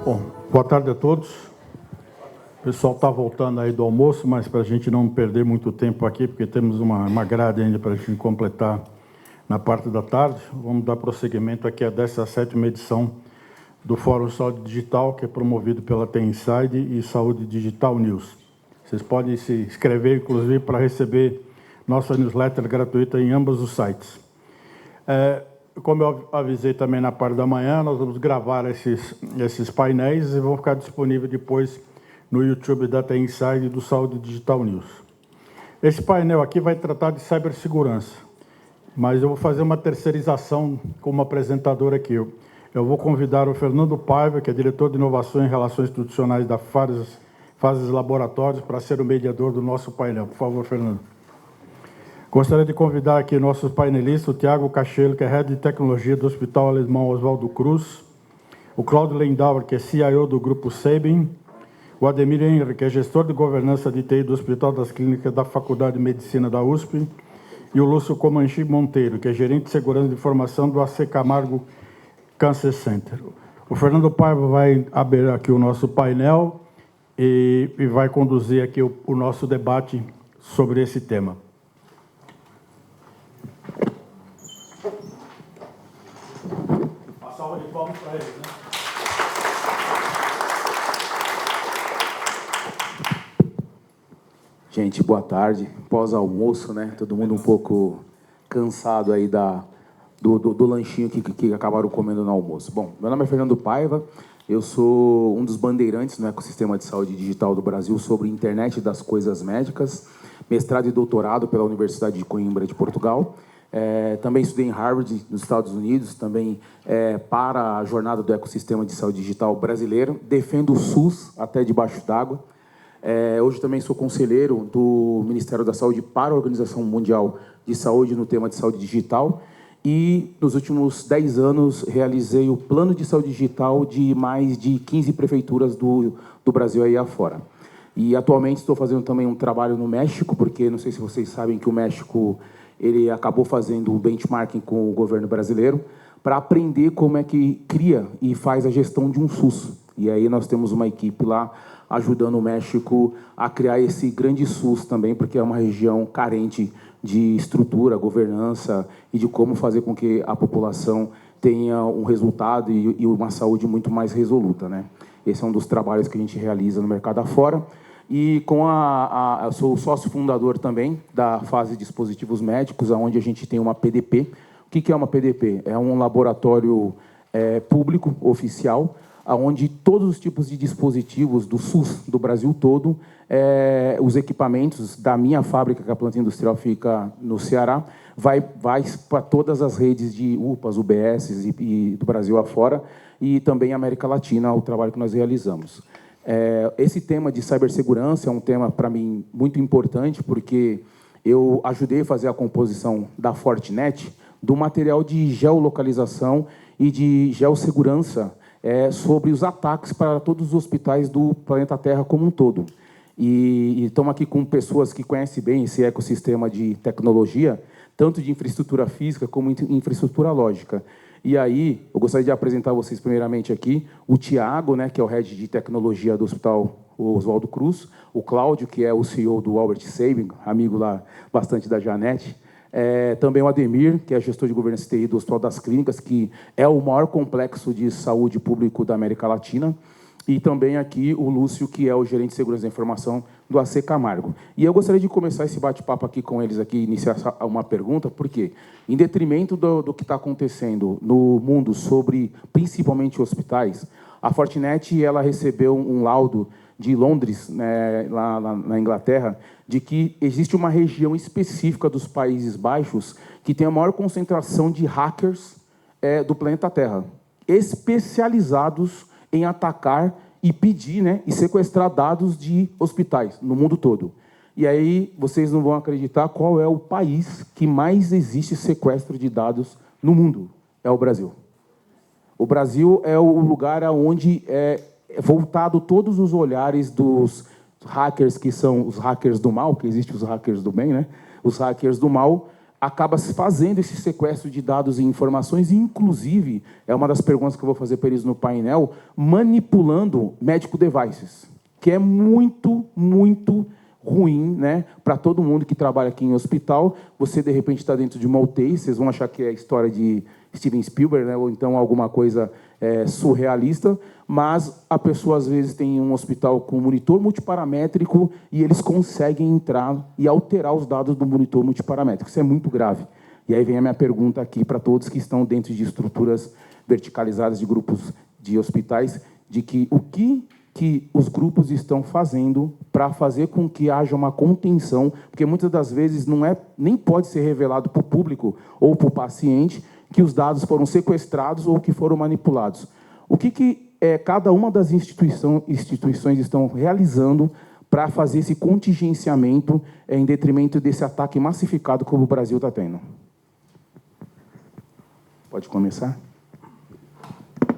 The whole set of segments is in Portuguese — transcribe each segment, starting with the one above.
Bom, boa tarde a todos. O pessoal está voltando aí do almoço, mas para a gente não perder muito tempo aqui, porque temos uma grade ainda para a gente completar na parte da tarde, vamos dar prosseguimento aqui à 17ª edição do Fórum Saúde Digital, que é promovido pela T-Inside e Saúde Digital News. Vocês podem se inscrever, inclusive, para receber nossa newsletter gratuita em ambos os sites. Como eu avisei também na parte da manhã, nós vamos gravar esses painéis e vão ficar disponíveis depois no YouTube da T-Inside e do Saúde Digital News. Esse painel aqui vai tratar de cibersegurança, mas eu vou fazer uma terceirização como apresentador aqui. Eu vou convidar o Fernando Paiva, que é diretor de inovação em relações institucionais da Fases Laboratórios, para ser o mediador do nosso painel. Por favor, Fernando. Gostaria de convidar aqui nossos painelistas, o Tiago Cachelo, que é Head de Tecnologia do Hospital Alemão Oswaldo Cruz, o Cláudio Lendauer, que é CIO do Grupo Sabin, o Ademir Henry, que é gestor de governança de TI do Hospital das Clínicas da Faculdade de Medicina da USP, e o Lúcio Comanchi Monteiro, que é gerente de segurança de informação do AC Camargo Cancer Center. O Fernando Paiva vai abrir aqui o nosso painel e vai conduzir aqui o nosso debate sobre esse tema. Uma salva de palmas para eles, né? Gente, boa tarde. Pós-almoço, né? Todo mundo um pouco cansado aí do lanchinho que acabaram comendo no almoço. Bom, meu nome é Fernando Paiva, eu sou um dos bandeirantes no ecossistema de saúde digital do Brasil sobre internet das coisas médicas, mestrado e doutorado pela Universidade de Coimbra de Portugal. Também estudei em Harvard, nos Estados Unidos, também para a jornada do ecossistema de saúde digital brasileiro. Defendo o SUS até debaixo d'água. Hoje também sou conselheiro do Ministério da Saúde para a Organização Mundial de Saúde no tema de saúde digital e, nos últimos 10 anos, realizei o plano de saúde digital de mais de 15 prefeituras do Brasil aí afora. E, atualmente, estou fazendo também um trabalho no México, porque, não sei se vocês sabem que o México ele acabou fazendo um benchmarking com o governo brasileiro para aprender como é que cria e faz a gestão de um SUS. E aí nós temos uma equipe lá ajudando o México a criar esse grande SUS também, porque é uma região carente de estrutura, governança e de como fazer com que a população tenha um resultado e uma saúde muito mais resoluta, né? Esse é um dos trabalhos que a gente realiza no mercado afora. E eu sou o sócio fundador também da Fase de Dispositivos Médicos, onde a gente tem uma PDP. O que é uma PDP? É um laboratório público, oficial, onde todos os tipos de dispositivos do SUS do Brasil todo, os equipamentos da minha fábrica, que a planta industrial fica no Ceará, vai para todas as redes de UPAs, UBS e do Brasil afora, e também América Latina, o trabalho que nós realizamos. Esse tema de cibersegurança é um tema, para mim, muito importante, porque eu ajudei a fazer a composição da Fortinet, do material de geolocalização e de geossegurança sobre os ataques para todos os hospitais do planeta Terra como um todo. E estamos aqui com pessoas que conhecem bem esse ecossistema de tecnologia, tanto de infraestrutura física como de infraestrutura lógica. E aí, eu gostaria de apresentar a vocês, primeiramente, aqui o Tiago, né, que é o Head de Tecnologia do Hospital Oswaldo Cruz, o Cláudio, que é o CEO do Albert Sabin, amigo lá bastante da Janete, também o Ademir, que é gestor de governança TI do Hospital das Clínicas, que é o maior complexo de saúde público da América Latina, e também aqui o Lúcio, que é o gerente de segurança da informação do AC Camargo. E eu gostaria de começar esse bate-papo aqui com eles, aqui, iniciar uma pergunta, porque, em detrimento do que está acontecendo no mundo sobre, principalmente, hospitais, a Fortinet ela recebeu um laudo de Londres, né, lá na Inglaterra, de que existe uma região específica dos Países Baixos que tem a maior concentração de hackers do planeta Terra, especializados em atacar e pedir, né, e sequestrar dados de hospitais no mundo todo. E aí vocês não vão acreditar qual é o país que mais existe sequestro de dados no mundo. É o Brasil. O Brasil é o lugar onde voltado todos os olhares dos hackers, que são os hackers do mal, que existem os hackers do bem, né? Os hackers do mal, acaba fazendo esse sequestro de dados e informações, e, inclusive, é uma das perguntas que eu vou fazer para eles no painel, manipulando medical devices, que é muito, muito ruim, né, para todo mundo que trabalha aqui em hospital. Você, de repente, está dentro de uma UTI, vocês vão achar que é a história de Steven Spielberg, né, ou então alguma coisa surrealista, mas a pessoa, às vezes, tem um hospital com monitor multiparamétrico e eles conseguem entrar e alterar os dados do monitor multiparamétrico. Isso é muito grave. E aí vem a minha pergunta aqui para todos que estão dentro de estruturas verticalizadas de grupos de hospitais, de que o que os grupos estão fazendo para fazer com que haja uma contenção, porque muitas das vezes nem pode ser revelado para o público ou para o paciente que os dados foram sequestrados ou que foram manipulados. O que cada uma das instituições estão realizando para fazer esse contingenciamento em detrimento desse ataque massificado que o Brasil está tendo? Pode começar?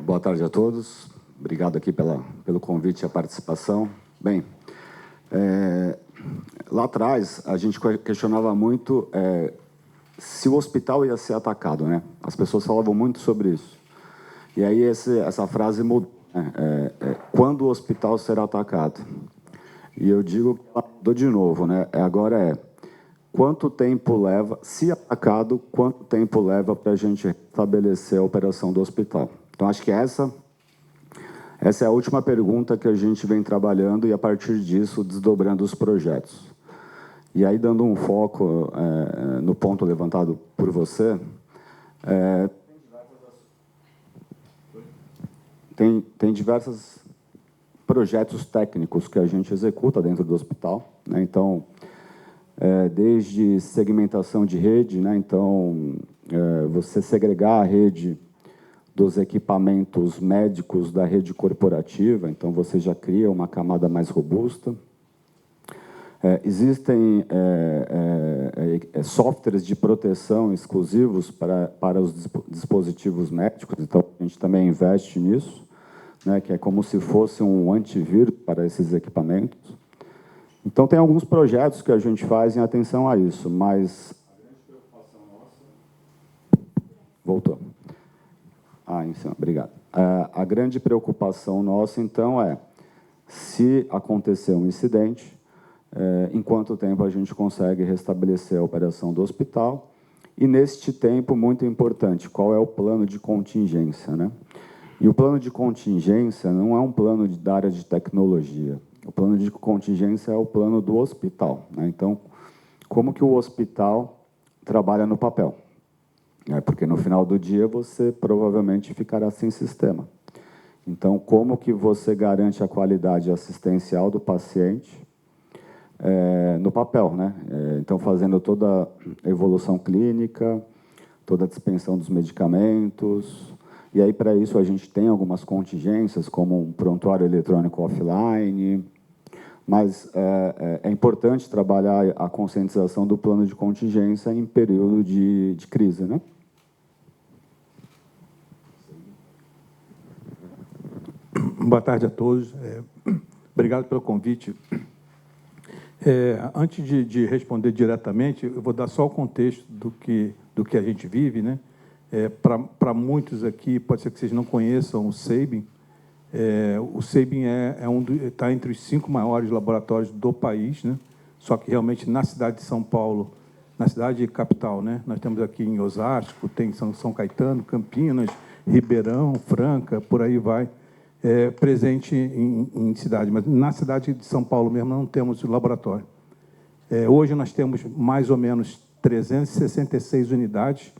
Boa tarde a todos. Obrigado aqui pelo convite e a participação. Bem, lá atrás, a gente questionava muito se o hospital ia ser atacado, né? As pessoas falavam muito sobre isso. E aí essa frase mudou, né? Quando o hospital será atacado? E eu digo que ela mudou de novo, né? Agora quanto tempo leva, se atacado, quanto tempo leva para a gente estabelecer a operação do hospital? Então, acho que essa é a última pergunta que a gente vem trabalhando e, a partir disso, desdobrando os projetos. E aí, dando um foco no ponto levantado por você, tem diversos projetos técnicos que a gente executa dentro do hospital, né? Então, desde segmentação de rede, né? Então, você segregar a rede dos equipamentos médicos da rede corporativa, então você já cria uma camada mais robusta. Existem softwares de proteção exclusivos para os dispositivos médicos, então a gente também investe nisso, né, que é como se fosse um antivírus para esses equipamentos. Então, tem alguns projetos que a gente faz em atenção a isso, mas a grande preocupação nossa... Voltou. Em cima, obrigado. A grande preocupação nossa, então, se acontecer um incidente, em quanto tempo a gente consegue restabelecer a operação do hospital. E, neste tempo, muito importante, qual é o plano de contingência, né? E o plano de contingência não é um plano da área de tecnologia. O plano de contingência é o plano do hospital, né? Então, como que o hospital trabalha no papel? Porque no final do dia você provavelmente ficará sem sistema. Então, como que você garante a qualidade assistencial do paciente no papel, né? Então, fazendo toda a evolução clínica, toda a dispensão dos medicamentos. E aí, para isso, a gente tem algumas contingências, como um prontuário eletrônico offline. Mas é importante trabalhar a conscientização do plano de contingência em período de crise, né? Boa tarde a todos. Obrigado pelo convite. Antes de responder diretamente, eu vou dar só o contexto do que a gente vive, né? Para muitos aqui, pode ser que vocês não conheçam o Sabin. O Sabin está entre os 5 maiores laboratórios do país, né? Só que realmente na cidade de São Paulo, na cidade capital, né? Nós temos aqui em Osasco, tem São Caetano, Campinas, Ribeirão, Franca, por aí vai, presente em cidade. Mas na cidade de São Paulo mesmo não temos laboratório. Hoje nós temos mais ou menos 366 unidades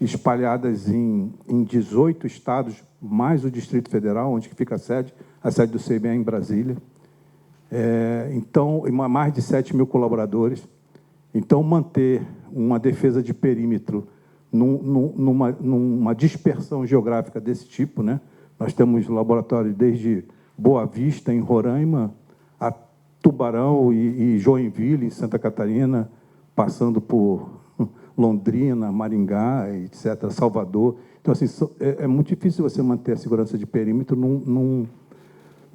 espalhadas em 18 estados, mais o Distrito Federal, onde fica a sede do CBA em Brasília. Então, mais de 7 mil colaboradores. Então, manter uma defesa de perímetro numa dispersão geográfica desse tipo, né? Nós temos laboratórios desde Boa Vista, em Roraima, a Tubarão e Joinville, em Santa Catarina, passando por Londrina, Maringá, etc., Salvador. Então, assim, é muito difícil você manter a segurança de perímetro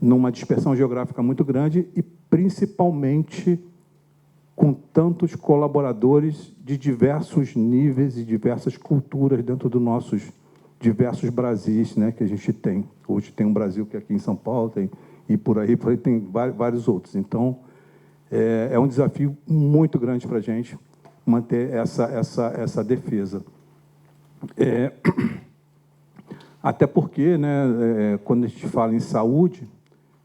numa dispersão geográfica muito grande e, principalmente, com tantos colaboradores de diversos níveis e diversas culturas dentro dos nossos diversos Brasis, né, que a gente tem. Hoje tem um Brasil que é aqui em São Paulo, e por aí tem vários outros. Então, é um desafio muito grande para a gente manter essa defesa. Até porque, né, quando a gente fala em saúde,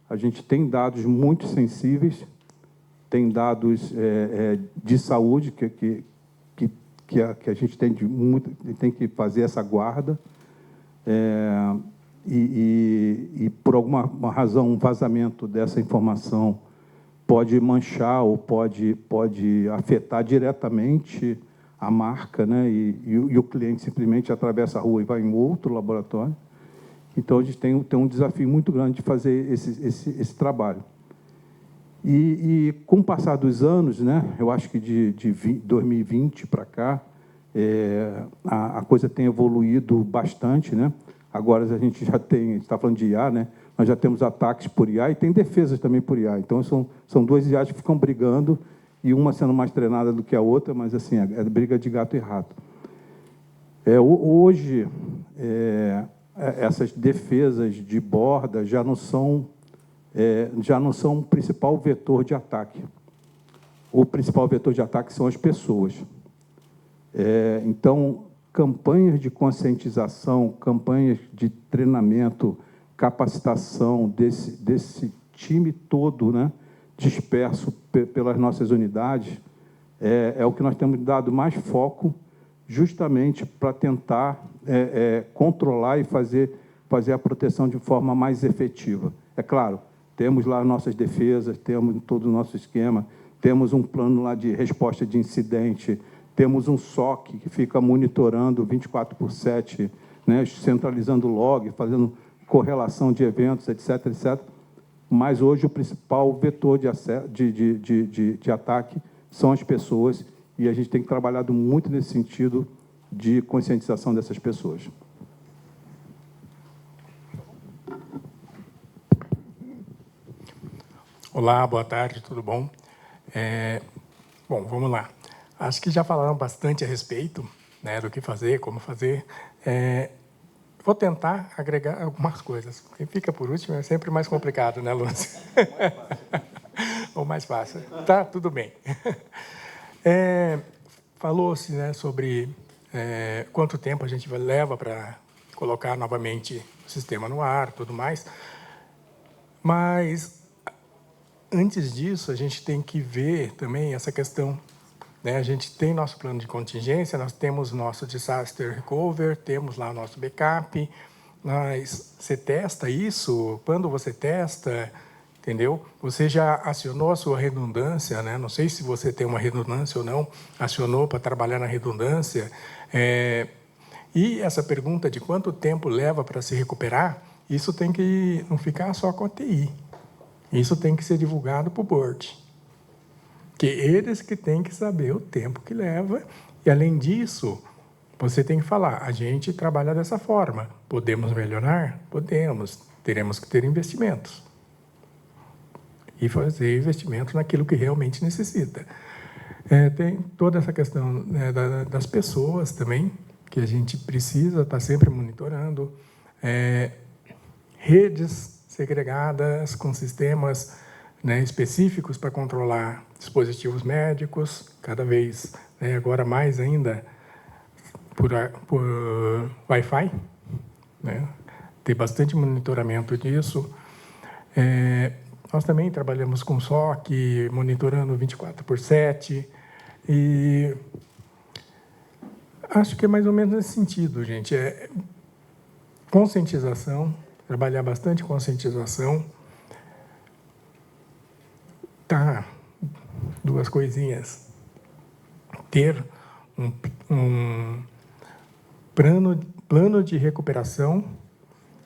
a gente tem dados muito sensíveis, tem dados de saúde que a gente tem que fazer essa guarda, e por alguma razão, um vazamento dessa informação pode manchar ou pode afetar diretamente a marca, né? E o cliente simplesmente atravessa a rua e vai em outro laboratório. Então, a gente tem um desafio muito grande de fazer esse trabalho. E com o passar dos anos, né, eu acho que de 2020 para cá, a coisa tem evoluído bastante, né? Agora a gente está falando de IA, né? Nós já temos ataques por IA e tem defesas também por IA. Então, são duas IAs que ficam brigando, e uma sendo mais treinada do que a outra, mas assim, é briga de gato e rato. Hoje, essas defesas de borda já não são o principal vetor de ataque. O principal vetor de ataque são as pessoas. Então, campanhas de conscientização, campanhas de treinamento, capacitação desse time todo, né, disperso pelas nossas unidades, é o que nós temos dado mais foco, justamente para tentar controlar e fazer a proteção de forma mais efetiva. É claro, temos lá nossas defesas, temos todo o nosso esquema, temos um plano lá de resposta de incidente, temos um SOC que fica monitorando 24/7, né, centralizando log, fazendo correlação de eventos, etc., etc. Mas hoje o principal vetor de ataque são as pessoas, e a gente tem trabalhado muito nesse sentido de conscientização dessas pessoas. Olá, boa tarde, tudo bom? Bom, vamos lá. Acho que já falaram bastante a respeito, né, do que fazer, como fazer. Vou tentar agregar algumas coisas. Quem fica por último é sempre mais complicado, né, Lúcio? Ou mais fácil. Tá, tudo bem. Falou-se, né, sobre quanto tempo a gente leva para colocar novamente o sistema no ar, tudo mais. Mas, antes disso, a gente tem que ver também essa questão, né? A gente tem nosso plano de contingência, nós temos nosso disaster recovery, temos lá o nosso backup, mas você testa isso? Quando você testa, entendeu? Você já acionou a sua redundância, né? Não sei se você tem uma redundância ou não, acionou para trabalhar na redundância. E essa pergunta de quanto tempo leva para se recuperar, isso tem que não ficar só com a TI. Isso tem que ser divulgado para o board. Que eles que têm que saber o tempo que leva. E, além disso, você tem que falar, a gente trabalha dessa forma. Podemos melhorar? Podemos. Teremos que ter investimentos. E fazer investimento naquilo que realmente necessita. Tem toda essa questão, né, das pessoas também, que a gente precisa estar sempre monitorando. Redes segregadas com sistemas, né, específicos para controlar dispositivos médicos, cada vez, né, agora mais ainda, por Wi-Fi, né? Tem bastante monitoramento disso. Nós também trabalhamos com SOC, monitorando 24/7, e acho que é mais ou menos nesse sentido, gente. Conscientização, trabalhar bastante conscientização. Tá, duas coisinhas. Ter um plano de recuperação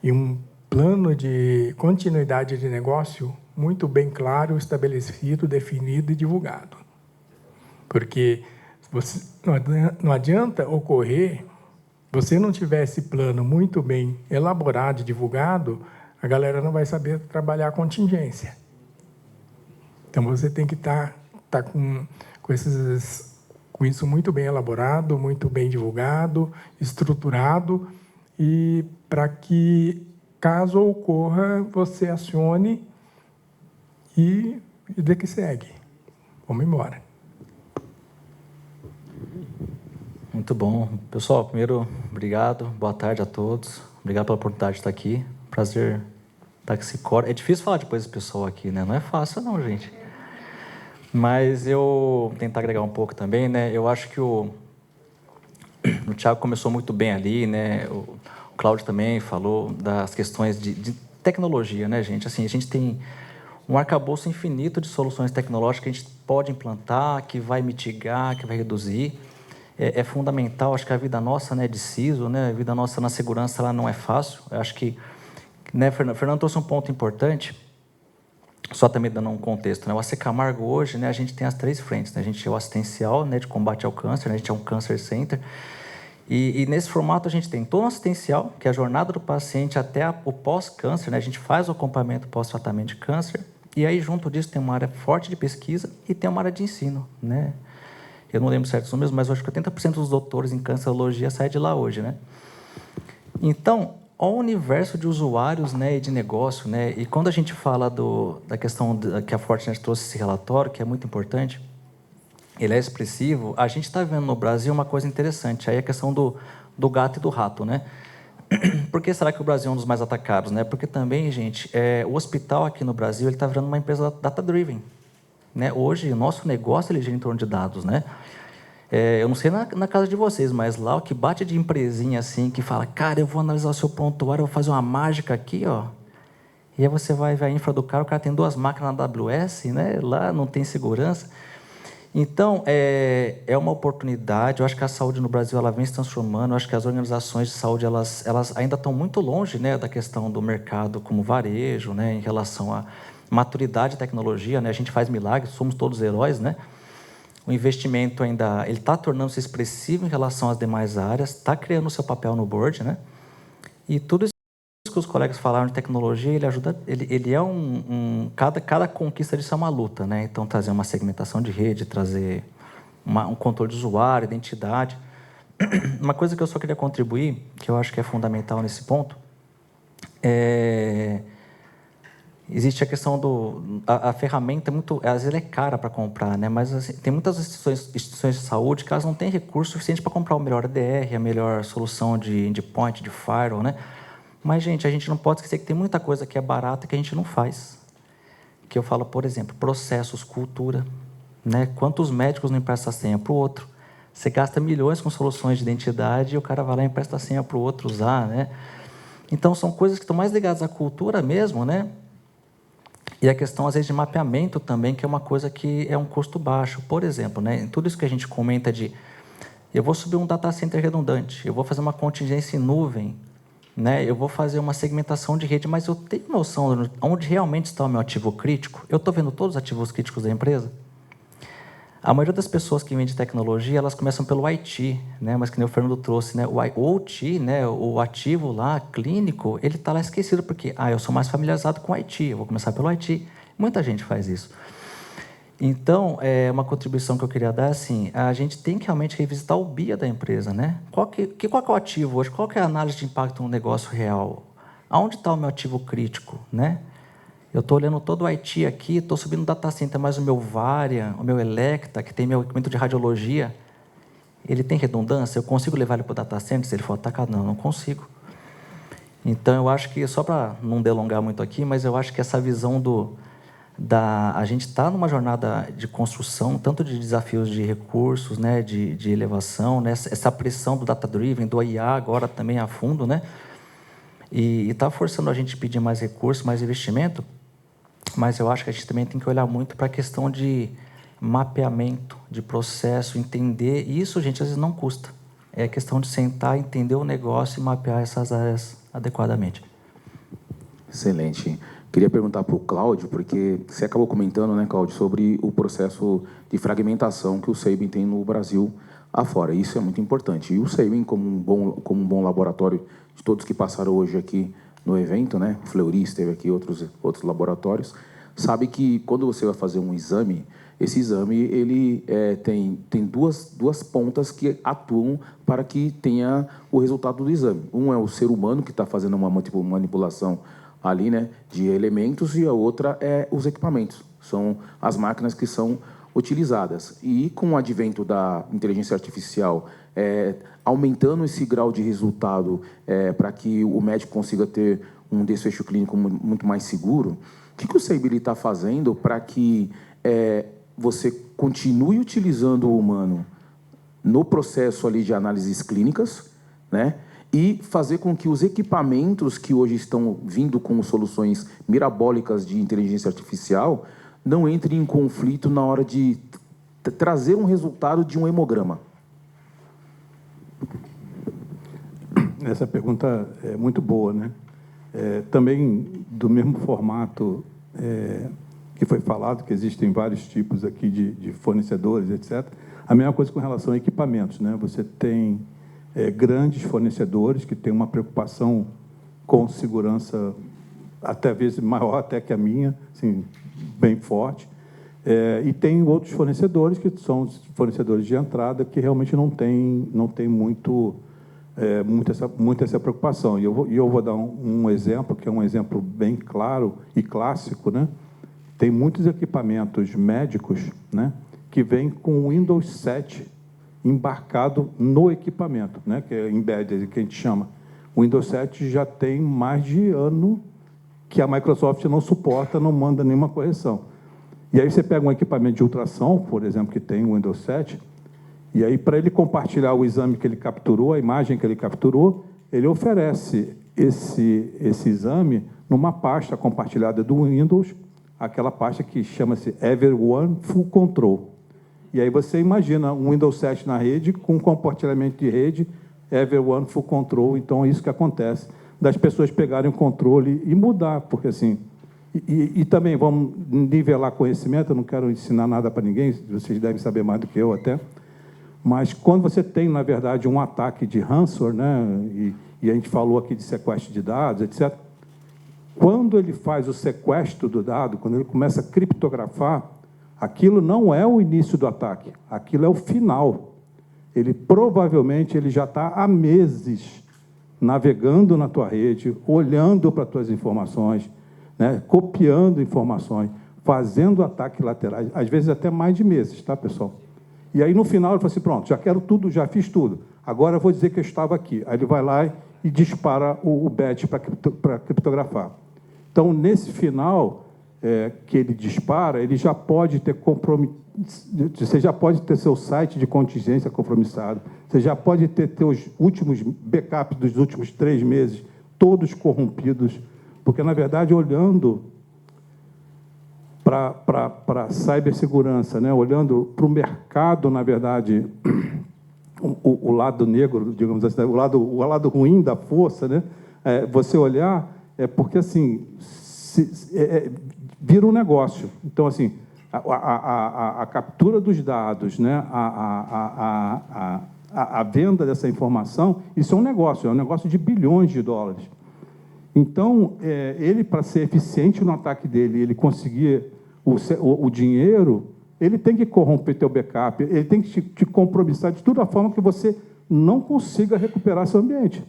e um plano de continuidade de negócio muito bem claro, estabelecido, definido e divulgado. Porque não adianta ocorrer, você não tiver esse plano muito bem elaborado e divulgado, a galera não vai saber trabalhar a contingência. Então, você tem que estar com com isso muito bem elaborado, muito bem divulgado, estruturado, e para que, caso ocorra, você acione e dê que segue. Vamos embora. Muito bom. Pessoal, primeiro, obrigado. Boa tarde a todos. Obrigado pela oportunidade de estar aqui. Prazer estar com esse coro. É difícil falar depois desse pessoal aqui, né? Não é fácil, não, gente. Mas eu vou tentar agregar um pouco também, né? Eu acho que o Thiago começou muito bem ali, né? O Cláudio também falou das questões de tecnologia, né, gente? Assim, a gente tem um arcabouço infinito de soluções tecnológicas que a gente pode implantar, que vai mitigar, que vai reduzir. É fundamental, acho que a vida nossa, né, de CISO, né, a vida nossa na segurança, ela não é fácil. Eu acho que, né, Fernando trouxe um ponto importante, só também dando um contexto, né, o AC Camargo hoje, né, a gente tem as 3 frentes, né, a gente é o assistencial, né, de combate ao câncer, né, a gente é um Cancer Center, e nesse formato a gente tem todo o assistencial, que é a jornada do paciente até o pós-câncer, né, a gente faz o acompanhamento pós-tratamento de câncer, e aí junto disso tem uma área forte de pesquisa e tem uma área de ensino, né. Eu não lembro certos números, mas eu acho que 80% dos doutores em cancerologia saem de lá hoje, né? Então, o universo de usuários, né, e de negócio, né? E quando a gente fala da questão que a Fortinet trouxe esse relatório, que é muito importante, ele é expressivo, a gente está vendo no Brasil uma coisa interessante, aí a questão do gato e do rato, né? Por que será que o Brasil é um dos mais atacados, né? Porque também, gente, o hospital aqui no Brasil ele está virando uma empresa data-driven. Né? Hoje, o nosso negócio ele gira em torno de dados, né? Eu não sei na casa de vocês, mas lá o que bate de empresinha assim, que fala, cara, eu vou analisar o seu prontuário, eu vou fazer uma mágica aqui, ó. E aí você vai ver a infra do cara, o cara tem 2 máquinas na AWS, né? Lá não tem segurança. Então, é uma oportunidade. Eu acho que a saúde no Brasil ela vem se transformando. Eu acho que as organizações de saúde elas ainda estão muito longe, né, da questão do mercado como varejo, né, em relação a maturidade e tecnologia, né? A gente faz milagres, somos todos heróis, né? O investimento ainda ele está tornando-se expressivo em relação às demais áreas, está criando o seu papel no board, né? E tudo isso que os colegas falaram de tecnologia, ele ajuda, ele é cada conquista disso é uma luta, né? Então trazer uma segmentação de rede, trazer um controle de usuário, identidade. Uma coisa que eu só queria contribuir, que eu acho que é fundamental nesse ponto, existe a questão a ferramenta às vezes ela é cara para comprar, né? Mas assim, tem muitas instituições de saúde que elas não têm recurso suficiente para comprar o melhor ADR, a melhor solução de endpoint, de firewall, né? Mas, gente, a gente não pode esquecer que tem muita coisa que é barata que a gente não faz. Que eu falo, por exemplo, processos, cultura, né? Quantos médicos não emprestam a senha para o outro? Você gasta milhões com soluções de identidade e o cara vai lá e empresta a senha para o outro usar, né? Então, são coisas que estão mais ligadas à cultura mesmo, né? E a questão, às vezes, de mapeamento também, que é uma coisa que é um custo baixo. Por exemplo, né, em tudo isso que a gente comenta de eu vou subir um data center redundante, eu vou fazer uma contingência em nuvem, né, eu vou fazer uma segmentação de rede, mas eu tenho noção de onde realmente está o meu ativo crítico? Eu estou vendo todos os ativos críticos da empresa? A maioria das pessoas que vêm de tecnologia, elas começam pelo IT, né? Mas que nem o Fernando trouxe, né? O OT, né? O ativo lá, clínico, ele está lá esquecido, porque eu sou mais familiarizado com o IT, eu vou começar pelo IT. Muita gente faz isso. Então, uma contribuição que eu queria dar, assim, a gente tem que realmente revisitar o BIA da empresa, né? Qual que é o ativo hoje? Qual que é a análise de impacto no negócio real? Aonde está o meu ativo crítico, né? Eu estou olhando todo o IT aqui, estou subindo o data center, mas o meu Varian, o meu Electa, que tem meu equipamento de radiologia, ele tem redundância? Eu consigo levar ele para o data center se ele for atacado? Não, não consigo. Então, eu acho que, só para não delongar muito aqui, mas eu acho que essa visão a gente está numa jornada de construção, tanto de desafios de recursos, né, de elevação, né, essa pressão do data-driven, do IA agora também a fundo, né, e está forçando a gente a pedir mais recursos, mais investimento, mas eu acho que a gente também tem que olhar muito para a questão de mapeamento, de processo, entender. E isso, gente, às vezes não custa. É questão de sentar, entender o negócio e mapear essas áreas adequadamente. Excelente. Queria perguntar para o Cláudio, porque você acabou comentando, né, Cláudio, sobre o processo de fragmentação que o Sabin tem no Brasil afora. Isso é muito importante. E o Sabin, como um bom laboratório de todos que passaram hoje aqui no evento, né, o Fleury esteve aqui, outros laboratórios, sabe que quando você vai fazer um exame, esse exame ele tem duas pontas que atuam para que tenha o resultado do exame. Um é o ser humano que está fazendo uma manipulação ali, né, de elementos, e a outra é os equipamentos, são as máquinas que são utilizadas. E com o advento da inteligência artificial aumentando esse grau de resultado para que o médico consiga ter um desfecho clínico muito mais seguro, o que o Seibili está fazendo para que você continue utilizando o humano no processo ali de análises clínicas, né? E fazer com que os equipamentos que hoje estão vindo com soluções mirabólicas de inteligência artificial não entrem em conflito na hora de trazer um resultado de um hemograma? Essa pergunta é muito boa, né? Também, do mesmo formato que foi falado, que existem vários tipos aqui de fornecedores, etc. A mesma coisa com relação a equipamentos, né? Você tem grandes fornecedores que têm uma preocupação com segurança até vezes maior até que a minha, assim, bem forte. E tem outros fornecedores que são os fornecedores de entrada que realmente não tem muito essa preocupação. E eu vou dar um exemplo, que é um exemplo bem claro e clássico, né? Tem muitos equipamentos médicos, né, que vêm com o Windows 7 embarcado no equipamento, né, que é embedded, que a gente chama. O Windows 7 já tem mais de ano que a Microsoft não suporta, não manda nenhuma correção. E aí você pega um equipamento de ultrassom, por exemplo, que tem o Windows 7, e aí, para ele compartilhar o exame que ele capturou, a imagem que ele capturou, ele oferece esse exame numa pasta compartilhada do Windows, aquela pasta que chama-se Everyone Full Control. E aí você imagina um Windows 7 na rede, com compartilhamento de rede, Everyone Full Control. Então, é isso que acontece, das pessoas pegarem o controle e mudar, porque assim... E também vamos nivelar conhecimento, eu não quero ensinar nada para ninguém, vocês devem saber mais do que eu até, mas quando você tem, na verdade, um ataque de ransomware, né, e a gente falou aqui de sequestro de dados, etc., quando ele faz o sequestro do dado, quando ele começa a criptografar, aquilo não é o início do ataque, aquilo é o final. Ele provavelmente já está há meses navegando na tua rede, olhando para as tuas informações, né, copiando informações, fazendo ataques laterais, às vezes até mais de meses, tá, pessoal? E aí, no final, ele fala assim, pronto, já quero tudo, já fiz tudo, agora eu vou dizer que eu estava aqui. Aí ele vai lá e dispara o batch para criptografar. Então, nesse final que ele dispara, ele já pode ter você já pode ter seu site de contingência compromissado, você já pode ter os últimos backups dos últimos 3 meses, todos corrompidos, porque, na verdade, olhando para a cibersegurança, né? Olhando para o mercado, na verdade, o lado negro, digamos assim, o lado ruim da força, né? Você olhar, porque assim vira um negócio. Então, assim, a captura dos dados, né? A venda dessa informação, isso é um negócio de bilhões de dólares. Então, ele, para ser eficiente no ataque dele, ele conseguir o dinheiro, ele tem que corromper teu backup, ele tem que te compromissar de toda forma que você não consiga recuperar seu ambiente,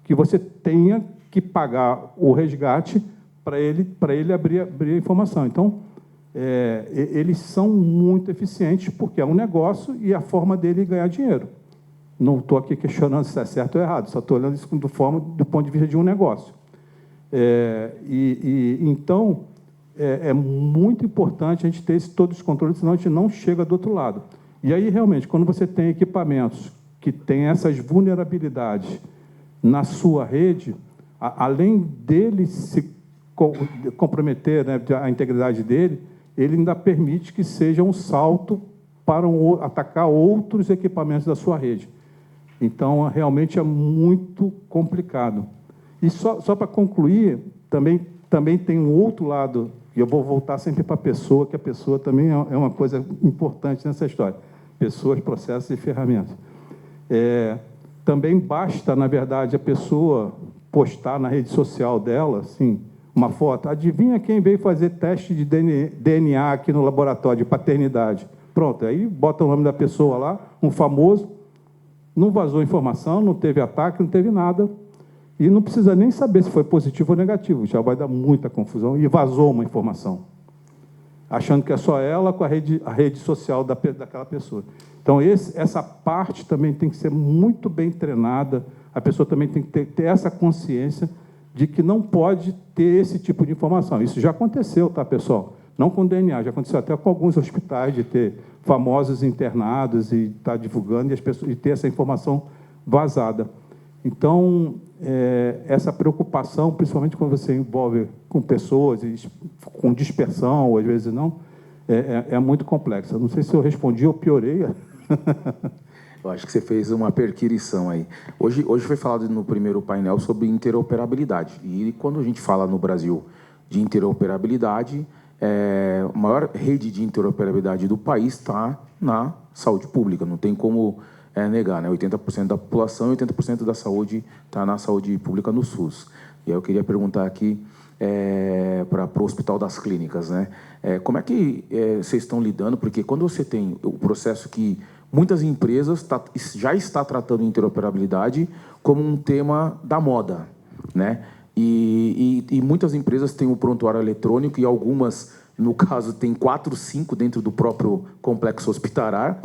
que você tenha que pagar o resgate para ele abrir a informação. Então, eles são muito eficientes porque é um negócio e a forma dele ganhar dinheiro. Não estou aqui questionando se é certo ou errado, só estou olhando isso do ponto de vista de um negócio. Então, é muito importante a gente ter todos os controles, senão a gente não chega do outro lado. E aí, realmente, quando você tem equipamentos que têm essas vulnerabilidades na sua rede, além dele se comprometer, né, a integridade dele, ele ainda permite que seja um salto para atacar outros equipamentos da sua rede. Então, realmente é muito complicado. E só para concluir, também tem um outro lado, e eu vou voltar sempre para a pessoa, que a pessoa também é uma coisa importante nessa história. Pessoas, processos e ferramentas. Também basta, na verdade, a pessoa postar na rede social dela, assim, uma foto. Adivinha quem veio fazer teste de DNA aqui no laboratório de paternidade? Pronto, aí bota o nome da pessoa lá, um famoso, não vazou informação, não teve ataque, não teve nada, e não precisa nem saber se foi positivo ou negativo, já vai dar muita confusão, e vazou uma informação, achando que é só ela com a rede social daquela pessoa. Então, essa parte também tem que ser muito bem treinada, a pessoa também tem que ter essa consciência de que não pode ter esse tipo de informação. Isso já aconteceu, tá, pessoal? Não com DNA, já aconteceu até com alguns hospitais, de ter famosos internados e estar divulgando e ter essa informação vazada. Então, essa preocupação, principalmente quando você envolve com pessoas, com dispersão, ou às vezes não, é muito complexa. Não sei se eu respondi ou piorei. Eu acho que você fez uma perquirição aí. Hoje foi falado no primeiro painel sobre interoperabilidade. E quando a gente fala no Brasil de interoperabilidade, a maior rede de interoperabilidade do país está na saúde pública. Não tem como negar, né? 80% da população e 80% da saúde está na saúde pública no SUS. E aí eu queria perguntar aqui para o Hospital das Clínicas, né? Como é que vocês estão lidando? Porque quando você tem o processo que muitas empresas já está tratando interoperabilidade como um tema da moda, né? E muitas empresas têm o prontuário eletrônico e algumas, no caso, tem 4, 5 dentro do próprio complexo hospitalar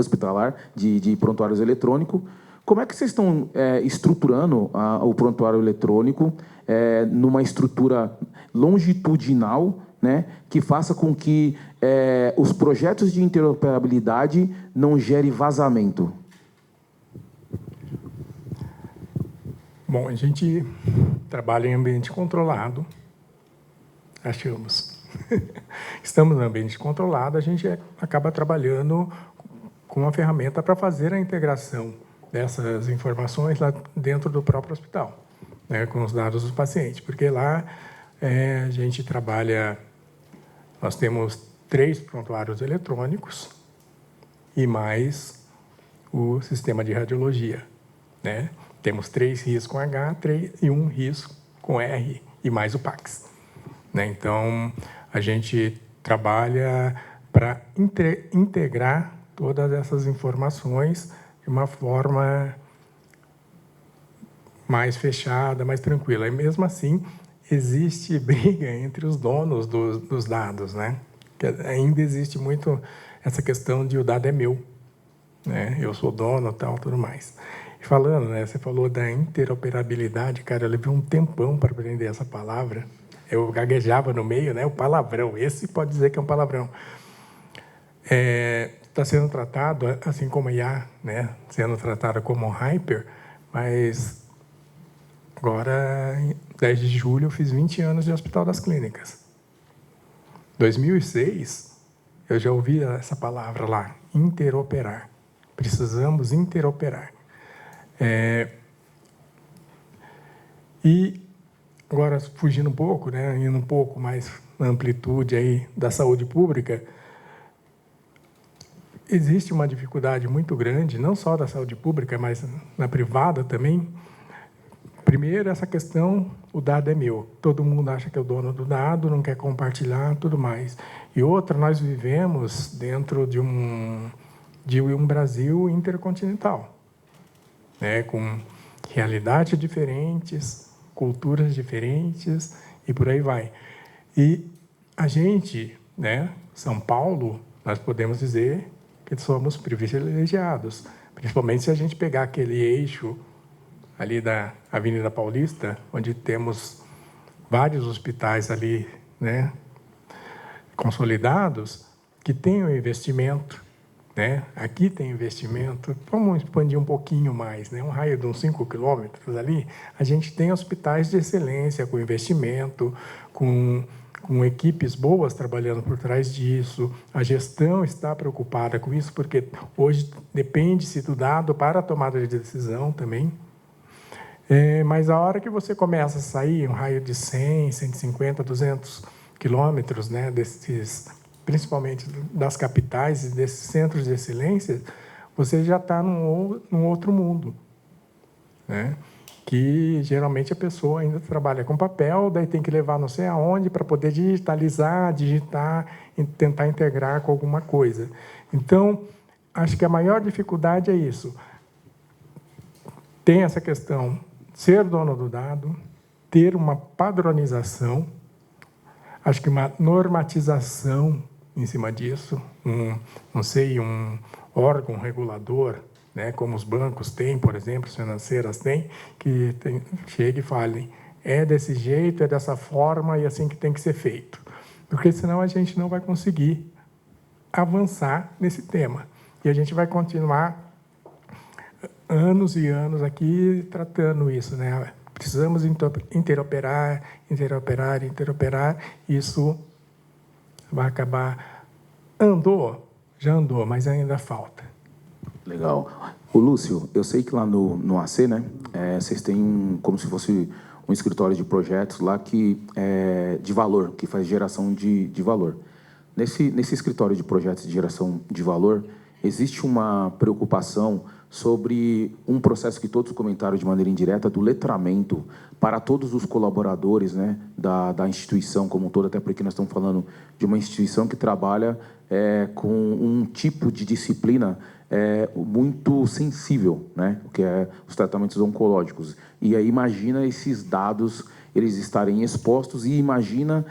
de prontuários eletrônicos. Como é que vocês estão estruturando o prontuário eletrônico numa estrutura longitudinal, né, que faça com que os projetos de interoperabilidade não gerem vazamento? Bom, a gente trabalha em ambiente controlado, achamos. Estamos no ambiente controlado, a gente acaba trabalhando com uma ferramenta para fazer a integração dessas informações lá dentro do próprio hospital, né, com os dados dos pacientes, porque lá a gente trabalha, nós temos 3 prontuários eletrônicos e mais o sistema de radiologia, né? Temos 3 RIS com H e 1 RIS com R e mais o PACS, né? Então, a gente trabalha para integrar todas essas informações de uma forma mais fechada, mais tranquila. E, mesmo assim, existe briga entre os donos dos dados, né? Que ainda existe muito essa questão de o dado é meu, né? Eu sou dono, tal, tudo mais. E falando, né? Você falou da interoperabilidade, cara, eu levei um tempão para aprender essa palavra. Eu gaguejava no meio, né? O palavrão. Esse pode dizer que é um palavrão. Está sendo tratado, assim como a IA, né? Sendo tratada como um hyper, mas agora, em 10 de julho, eu fiz 20 anos de Hospital das Clínicas. 2006, eu já ouvi essa palavra lá, interoperar. Precisamos interoperar. E agora, fugindo um pouco, né, indo um pouco mais na amplitude aí da saúde pública, existe uma dificuldade muito grande, não só da saúde pública, mas na privada também. Primeiro, essa questão, o dado é meu. Todo mundo acha que é o dono do dado, não quer compartilhar, tudo mais. E outra, nós vivemos dentro de um Brasil intercontinental, né, com realidades diferentes, culturas diferentes e por aí vai. E a gente, né, São Paulo, nós podemos dizer que somos privilegiados, principalmente se a gente pegar aquele eixo ali da Avenida Paulista, onde temos vários hospitais ali, né, consolidados, que têm um investimento, né? Aqui tem investimento. Vamos expandir um pouquinho mais, né? Um raio de uns 5 quilômetros ali, a gente tem hospitais de excelência, com investimento, com equipes boas trabalhando por trás disso. A gestão está preocupada com isso, porque hoje depende-se do dado para a tomada de decisão também. Mas a hora que você começa a sair um raio de 100, 150, 200 quilômetros, né, principalmente das capitais e desses centros de excelência, você já está num outro mundo, né, que geralmente a pessoa ainda trabalha com papel, daí tem que levar não sei aonde para poder digitalizar, digitar e tentar integrar com alguma coisa. Então, acho que a maior dificuldade é isso. Tem essa questão, ser dono do dado, ter uma padronização, acho que uma normatização em cima disso, um órgão regulador, né, como os bancos têm, por exemplo, as financeiras têm, que chegue e fale, é desse jeito, é dessa forma e assim que tem que ser feito. Porque senão a gente não vai conseguir avançar nesse tema. E a gente vai continuar anos e anos aqui tratando isso, né? Precisamos interoperar, isso vai acabar... Já andou, mas ainda falta. Legal. O Lúcio, eu sei que lá no AC, né, vocês têm como se fosse um escritório de projetos lá que de valor, que faz geração de valor. Nesse escritório de projetos de geração de valor, existe uma preocupação sobre um processo que todos comentaram de maneira indireta, do letramento para todos os colaboradores, né, da instituição como um todo, até porque nós estamos falando de uma instituição que trabalha com um tipo de disciplina muito sensível, né, que é os tratamentos oncológicos. E aí imagina esses dados eles estarem expostos e imagina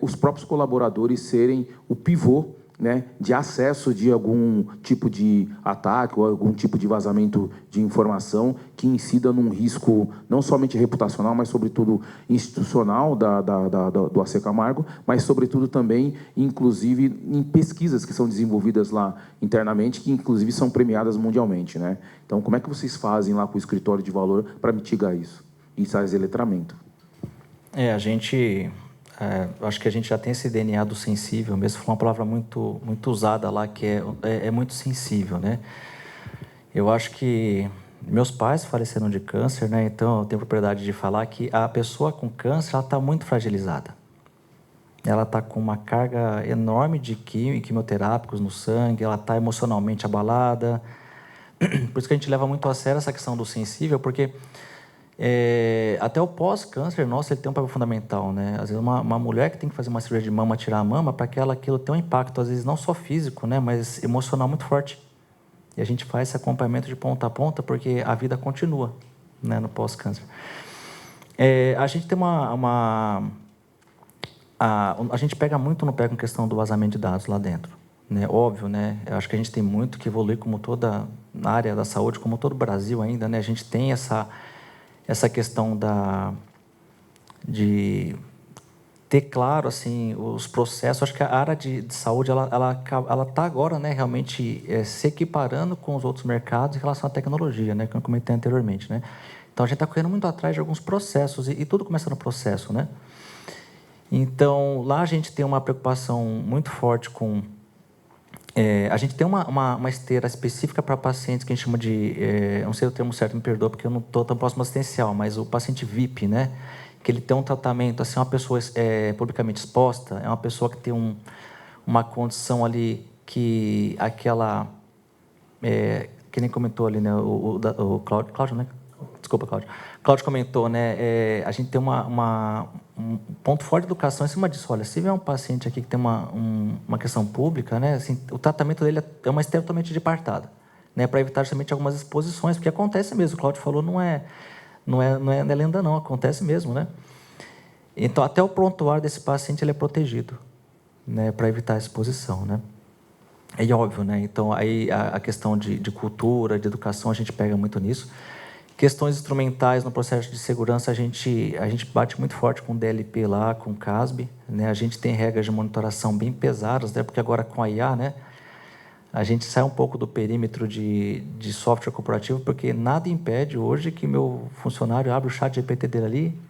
os próprios colaboradores serem o pivô, né, de acesso de algum tipo de ataque ou algum tipo de vazamento de informação que incida num risco não somente reputacional, mas sobretudo institucional do AC Camargo, mas sobretudo também, inclusive, em pesquisas que são desenvolvidas lá internamente, que inclusive são premiadas mundialmente, né? Então, como é que vocês fazem lá com o escritório de valor para mitigar isso e fazer letramento? Acho que a gente já tem esse DNA do sensível, mesmo foi uma palavra muito usada lá, que é muito sensível, né? Eu acho que meus pais faleceram de câncer, né? Então eu tenho a propriedade de falar que a pessoa com câncer ela está muito fragilizada. Ela está com uma carga enorme de quimioterápicos no sangue, ela está emocionalmente abalada. Por isso que a gente leva muito a sério essa questão do sensível, porque até o pós-câncer, nossa, ele tem um papel fundamental, né? Às vezes uma mulher que tem que fazer uma cirurgia de mama, tirar a mama, para que aquilo tenha um impacto, às vezes não só físico, né, mas emocional muito forte. E a gente faz esse acompanhamento de ponta a ponta, porque a vida continua, né, no pós-câncer. A gente tem a gente pega muito no pé com a questão do vazamento de dados lá dentro, né? Óbvio, né? Eu acho que a gente tem muito que evoluir como toda na área da saúde, como todo o Brasil ainda, né? A gente tem essa questão de ter claro assim os processos. Acho que a área de saúde ela está agora, né, realmente se equiparando com os outros mercados em relação à tecnologia, né, que eu comentei anteriormente, né. Então a gente está correndo muito atrás de alguns processos e tudo começa no processo, né. Então lá a gente tem uma preocupação muito forte com a gente tem uma esteira específica para pacientes que a gente chama de... não sei o termo certo, me perdoa, porque eu não estou tão próximo assistencial, mas o paciente VIP, né? Que ele tem um tratamento, assim, uma pessoa publicamente exposta, é uma pessoa que tem uma condição ali que aquela... que nem comentou ali, né? O Cláudio, né? Desculpa, Cláudio. Cláudio comentou, né? A gente tem um ponto forte de educação em cima disso. Olha, se vier um paciente aqui que tem uma questão pública, né, assim, o tratamento dele é uma esteira totalmente de partada, né, para evitar justamente algumas exposições, porque acontece mesmo. O Cláudio falou, não é lenda não, acontece mesmo, né? Então, até o prontuário desse paciente ele é protegido, né, para evitar a exposição, né? É óbvio, né? Então, aí a questão de cultura, de educação, a gente pega muito nisso. Questões instrumentais no processo de segurança, a gente bate muito forte com o DLP lá, com o CASB, né? A gente tem regras de monitoração bem pesadas, né? Porque agora com a IA, né? A gente sai um pouco do perímetro de software corporativo, porque nada impede hoje que meu funcionário abra o chat GPT dele ali,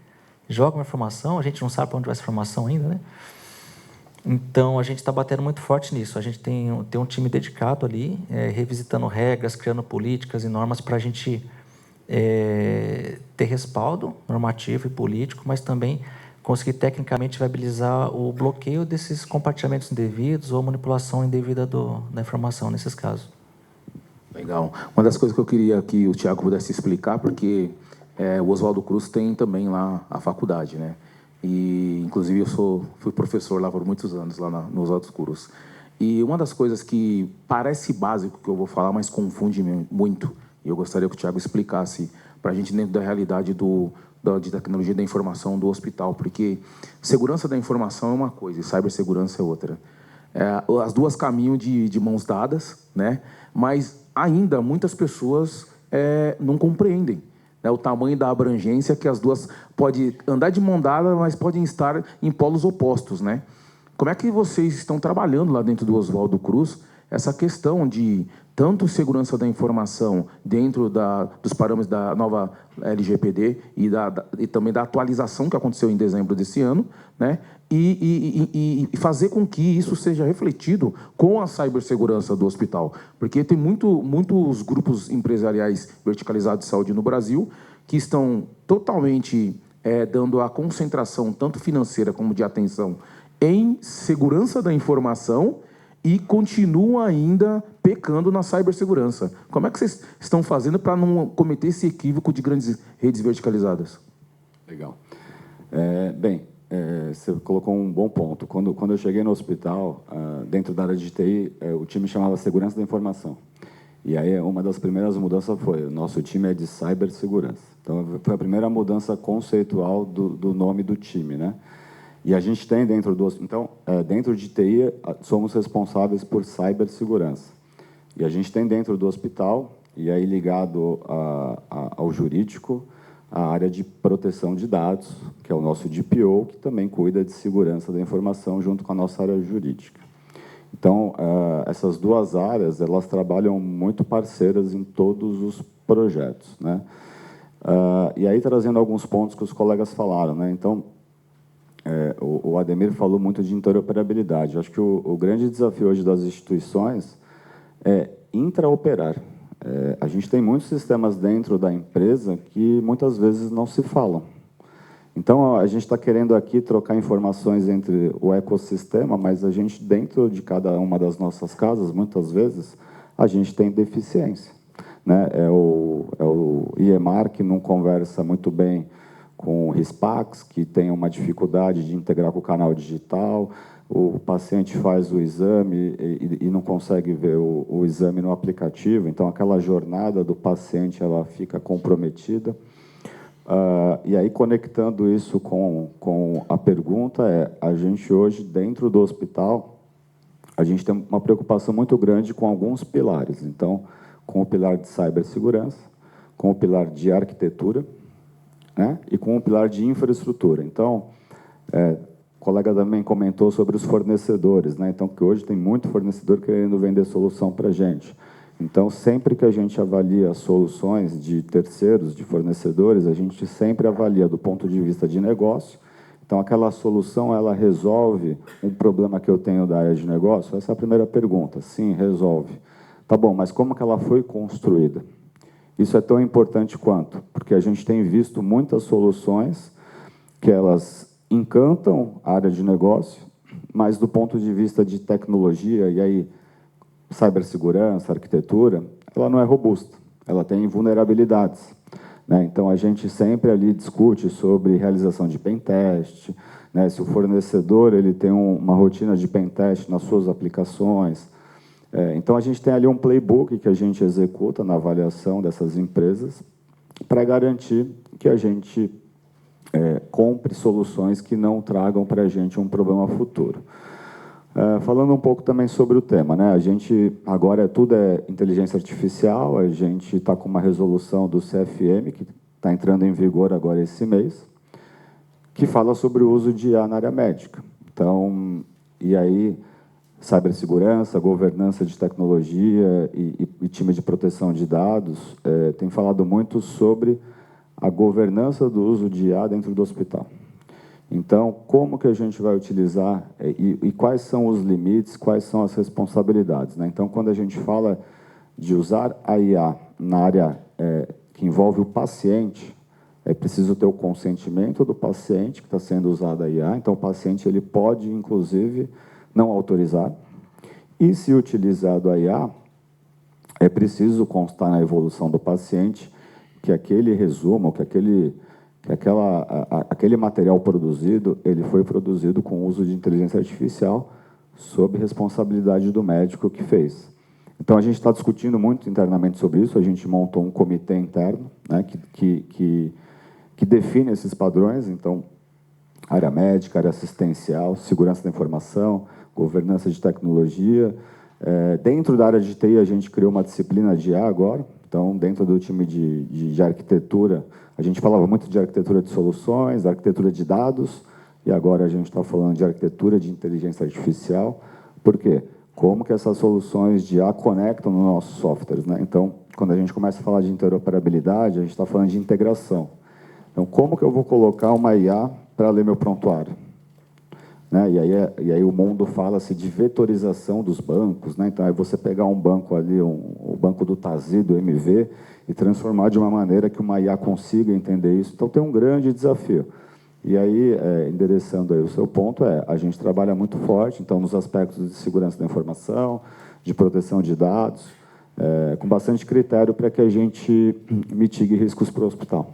joga uma informação, a gente não sabe para onde vai essa informação ainda, né? Então, a gente está batendo muito forte nisso. A gente tem um time dedicado ali, revisitando regras, criando políticas e normas para a gente... ter respaldo normativo e político, mas também conseguir tecnicamente viabilizar o bloqueio desses compartilhamentos indevidos ou manipulação indevida da informação nesses casos. Legal. Uma das coisas que eu queria que o Thiago pudesse explicar, porque o Oswaldo Cruz tem também lá a faculdade, né? E, inclusive, fui professor lá por muitos anos, lá no Oswaldo Cruz. E uma das coisas que parece básico que eu vou falar, mas confunde muito, e eu gostaria que o Thiago explicasse para a gente dentro da realidade de tecnologia da informação do hospital, porque segurança da informação é uma coisa e cibersegurança é outra. As duas caminham de mãos dadas, né? Mas ainda muitas pessoas não compreendem, né, o tamanho da abrangência que as duas pode andar de mão dada, mas podem estar em polos opostos, né? Como é que vocês estão trabalhando lá dentro do Oswaldo Cruz essa questão de tanto segurança da informação dentro dos parâmetros da nova LGPD e também da atualização que aconteceu em dezembro desse ano, né? E fazer com que isso seja refletido com a cibersegurança do hospital. Porque tem muitos grupos empresariais verticalizados de saúde no Brasil que estão totalmente dando a concentração, tanto financeira como de atenção, em segurança da informação e continuam ainda pecando na cibersegurança. Como é que vocês estão fazendo para não cometer esse equívoco de grandes redes verticalizadas? Legal. Você colocou um bom ponto. Quando eu cheguei no hospital, dentro da área de TI, o time chamava Segurança da Informação. E aí, uma das primeiras mudanças foi, o nosso time é de cibersegurança. Então, foi a primeira mudança conceitual do nome do time, né? E a gente tem dentro dentro de TI, somos responsáveis por cibersegurança. E a gente tem dentro do hospital, e aí ligado ao jurídico, a área de proteção de dados, que é o nosso DPO, que também cuida de segurança da informação junto com a nossa área jurídica. Então, essas duas áreas, elas trabalham muito parceiras em todos os projetos, né? E aí, trazendo alguns pontos que os colegas falaram, né? Então, o Ademir falou muito de interoperabilidade. Eu acho que o grande desafio hoje das instituições é intraoperar. A gente tem muitos sistemas dentro da empresa que muitas vezes não se falam. Então, a gente está querendo aqui trocar informações entre o ecossistema, mas a gente, dentro de cada uma das nossas casas, muitas vezes, a gente tem deficiência, né? O IEMAR, que não conversa muito bem com o RISPAX, que tem uma dificuldade de integrar com o canal digital, o paciente faz o exame e não consegue ver o exame no aplicativo, então aquela jornada do paciente ela fica comprometida. E aí, conectando isso com a pergunta, a gente hoje, dentro do hospital, a gente tem uma preocupação muito grande com alguns pilares. Então, com o pilar de cibersegurança, com o pilar de arquitetura, né, e com o pilar de infraestrutura. Então, o colega também comentou sobre os fornecedores, né? Então, que hoje tem muito fornecedor querendo vender solução para a gente. Então, sempre que a gente avalia as soluções de terceiros, de fornecedores, a gente sempre avalia do ponto de vista de negócio. Então, aquela solução, ela resolve um problema que eu tenho da área de negócio? Essa é a primeira pergunta. Sim, resolve. Tá bom, mas como que ela foi construída? Isso é tão importante quanto, porque a gente tem visto muitas soluções que elas encantam a área de negócio, mas do ponto de vista de tecnologia, e aí cibersegurança, arquitetura, ela não é robusta, ela tem vulnerabilidades, né? Então, a gente sempre ali discute sobre realização de pentest, né? Se o fornecedor ele tem uma rotina de pentest nas suas aplicações. Então, a gente tem ali um playbook que a gente executa na avaliação dessas empresas para garantir que a gente compre soluções que não tragam para a gente um problema futuro. Falando um pouco também sobre o tema, né? A gente agora tudo é inteligência artificial, a gente está com uma resolução do CFM, que está entrando em vigor agora esse mês, que fala sobre o uso de IA na área médica. Então, e aí, cibersegurança, governança de tecnologia e time de proteção de dados tem falado muito sobre a governança do uso de IA dentro do hospital. Então, como que a gente vai utilizar e quais são os limites, quais são as responsabilidades, né? Então, quando a gente fala de usar a IA na área que envolve o paciente, é preciso ter o consentimento do paciente que está sendo usada a IA. Então, o paciente ele pode, inclusive, não autorizar. E, se utilizado a IA, é preciso constar na evolução do paciente que aquele resumo, aquele material produzido, ele foi produzido com o uso de inteligência artificial sob responsabilidade do médico que fez. Então, a gente está discutindo muito internamente sobre isso, a gente montou um comitê interno, né, que define esses padrões, então, área médica, área assistencial, segurança da informação, governança de tecnologia. Dentro da área de TI, a gente criou uma disciplina de IA agora, então, dentro do time de arquitetura, a gente falava muito de arquitetura de soluções, arquitetura de dados, e agora a gente está falando de arquitetura de inteligência artificial. Por quê? Como que essas soluções de IA conectam nos nossos softwares, né? Então, quando a gente começa a falar de interoperabilidade, a gente está falando de integração. Então, como que eu vou colocar uma IA para ler meu prontuário? Né? E aí o mundo fala-se de vetorização dos bancos, né? Então, é você pegar um banco ali, o banco do TASI, do MV, e transformar de uma maneira que uma IA consiga entender isso. Então, tem um grande desafio. E aí, endereçando aí o seu ponto, a gente trabalha muito forte, então, nos aspectos de segurança da informação, de proteção de dados, com bastante critério para que a gente mitigue riscos para o hospital.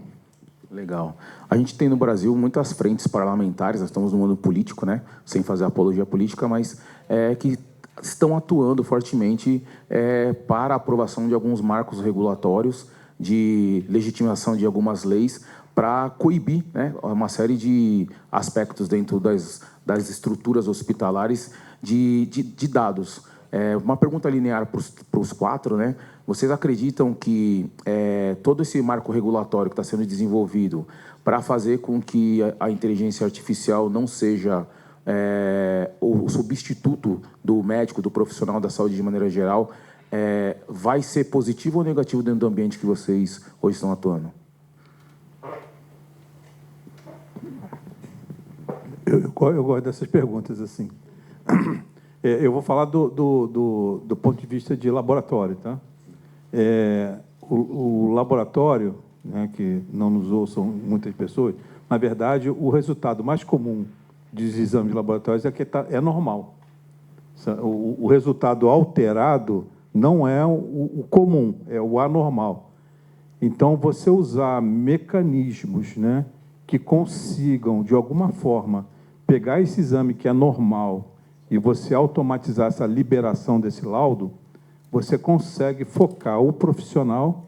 Legal. A gente tem no Brasil muitas frentes parlamentares, nós estamos no mundo político, né? Sem fazer apologia política, mas que estão atuando fortemente para a aprovação de alguns marcos regulatórios, de legitimação de algumas leis, para coibir, né, uma série de aspectos dentro das estruturas hospitalares de dados. Uma pergunta linear para os quatro, né? Vocês acreditam que todo esse marco regulatório que está sendo desenvolvido para fazer com que a inteligência artificial não seja o substituto do médico, do profissional da saúde de maneira geral, vai ser positivo ou negativo dentro do ambiente que vocês hoje estão atuando? Eu gosto dessas perguntas, assim. Eu vou falar do ponto de vista de laboratório, tá? O laboratório, né, que não nos ouçam muitas pessoas, na verdade, o resultado mais comum dos exames laboratórios é normal. O resultado alterado não é o comum, é o anormal. Então, você usar mecanismos, né, que consigam, de alguma forma, pegar esse exame que é normal e você automatizar essa liberação desse laudo, você consegue focar o profissional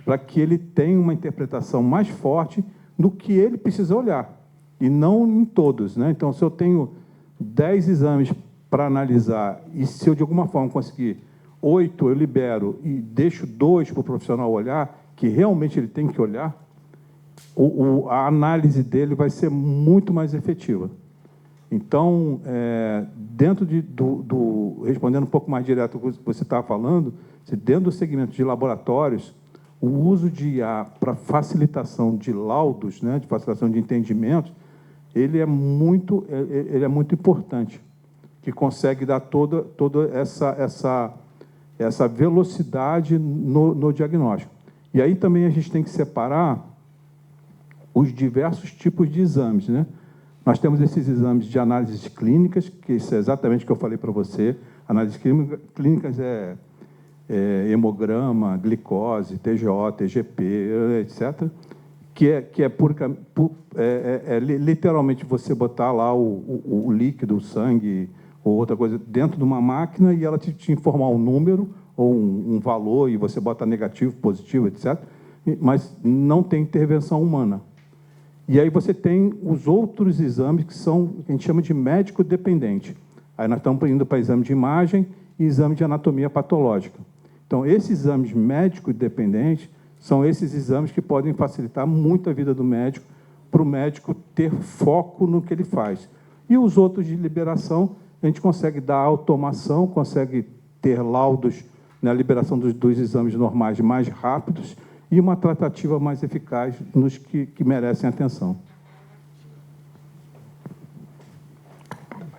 para que ele tenha uma interpretação mais forte no que ele precisa olhar, e não em todos, né? Então, se eu tenho 10 exames para analisar, e se eu, de alguma forma, conseguir 8, eu libero e deixo 2 para o profissional olhar, que realmente ele tem que olhar, a análise dele vai ser muito mais efetiva. Então, dentro respondendo um pouco mais direto ao que você estava falando, dentro do segmento de laboratórios, o uso de IA para facilitação de laudos, né, de facilitação de entendimentos, ele é muito importante, que consegue dar toda essa velocidade no diagnóstico. E aí também a gente tem que separar os diversos tipos de exames, né? Nós temos esses exames de análises clínicas, que isso é exatamente o que eu falei para você. Análises clínicas hemograma, glicose, TGO, TGP, etc., que é literalmente você botar lá o líquido, o sangue ou outra coisa dentro de uma máquina e ela te informar um número ou um valor e você bota negativo, positivo, etc., mas não tem intervenção humana. E aí você tem os outros exames que a gente chama de médico dependente. Aí nós estamos indo para exame de imagem e exame de anatomia patológica. Então, esses exames médico dependentes são esses exames que podem facilitar muito a vida do médico, para o médico ter foco no que ele faz. E os outros de liberação, a gente consegue dar automação, consegue ter laudos na liberação dos exames normais mais rápidos e uma tratativa mais eficaz nos que merecem atenção.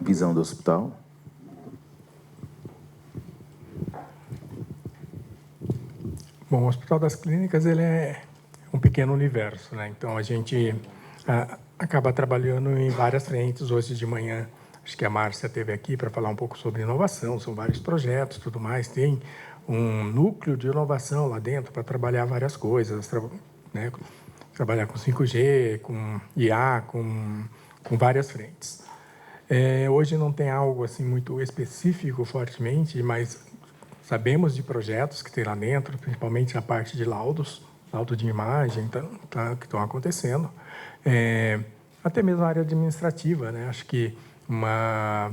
Visão do hospital. Bom, o Hospital das Clínicas ele é um pequeno universo, né? Então, a gente acaba trabalhando em várias frentes. Hoje de manhã, acho que a Márcia esteve aqui para falar um pouco sobre inovação, são vários projetos, tudo mais. Tem um núcleo de inovação lá dentro para trabalhar várias coisas. né? Trabalhar com 5G, com IA, com várias frentes. Hoje não tem algo assim muito específico fortemente, mas sabemos de projetos que tem lá dentro, principalmente a parte de laudo de imagem, que estão acontecendo. Até mesmo a área administrativa, né? Acho que uma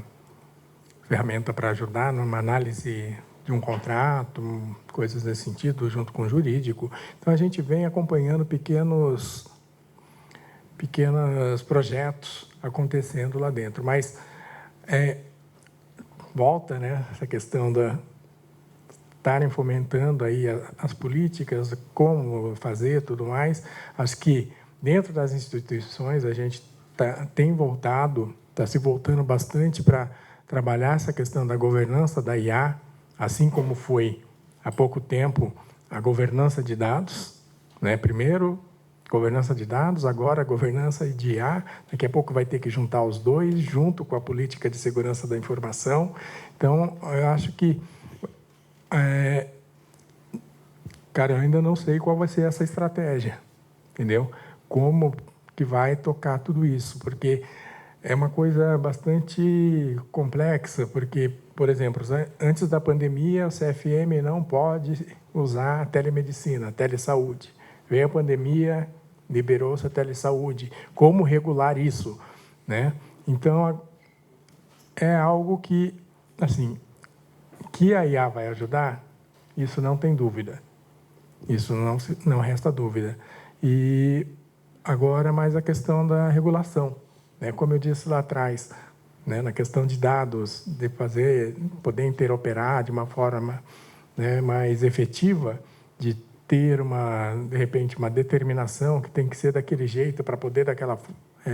ferramenta para ajudar numa análise de um contrato, coisas nesse sentido, junto com o jurídico. Então, a gente vem acompanhando pequenos projetos acontecendo lá dentro. Mas volta, né, essa questão da estarem fomentando aí as políticas, como fazer, tudo mais. Acho que dentro das instituições a gente está se voltando bastante para trabalhar essa questão da governança da IA, assim como foi há pouco tempo a governança de dados, né? Primeiro governança de dados, agora governança de IA. Daqui a pouco vai ter que juntar os dois, junto com a política de segurança da informação. Então, eu acho que cara, eu ainda não sei qual vai ser essa estratégia, entendeu? Como que vai tocar tudo isso, porque é uma coisa bastante complexa, porque, por exemplo, antes da pandemia, o CFM não pode usar a telemedicina, a telesaúde. Veio a pandemia, liberou-se a telesaúde. Como regular isso, né? Então, é algo que, assim, que a IA vai ajudar, isso não tem dúvida. Isso não resta dúvida. E agora mais a questão da regulação, né? Como eu disse lá atrás, né, na questão de dados, de poder interoperar de uma forma, né, mais efetiva, de ter de repente uma determinação que tem que ser daquele jeito para poder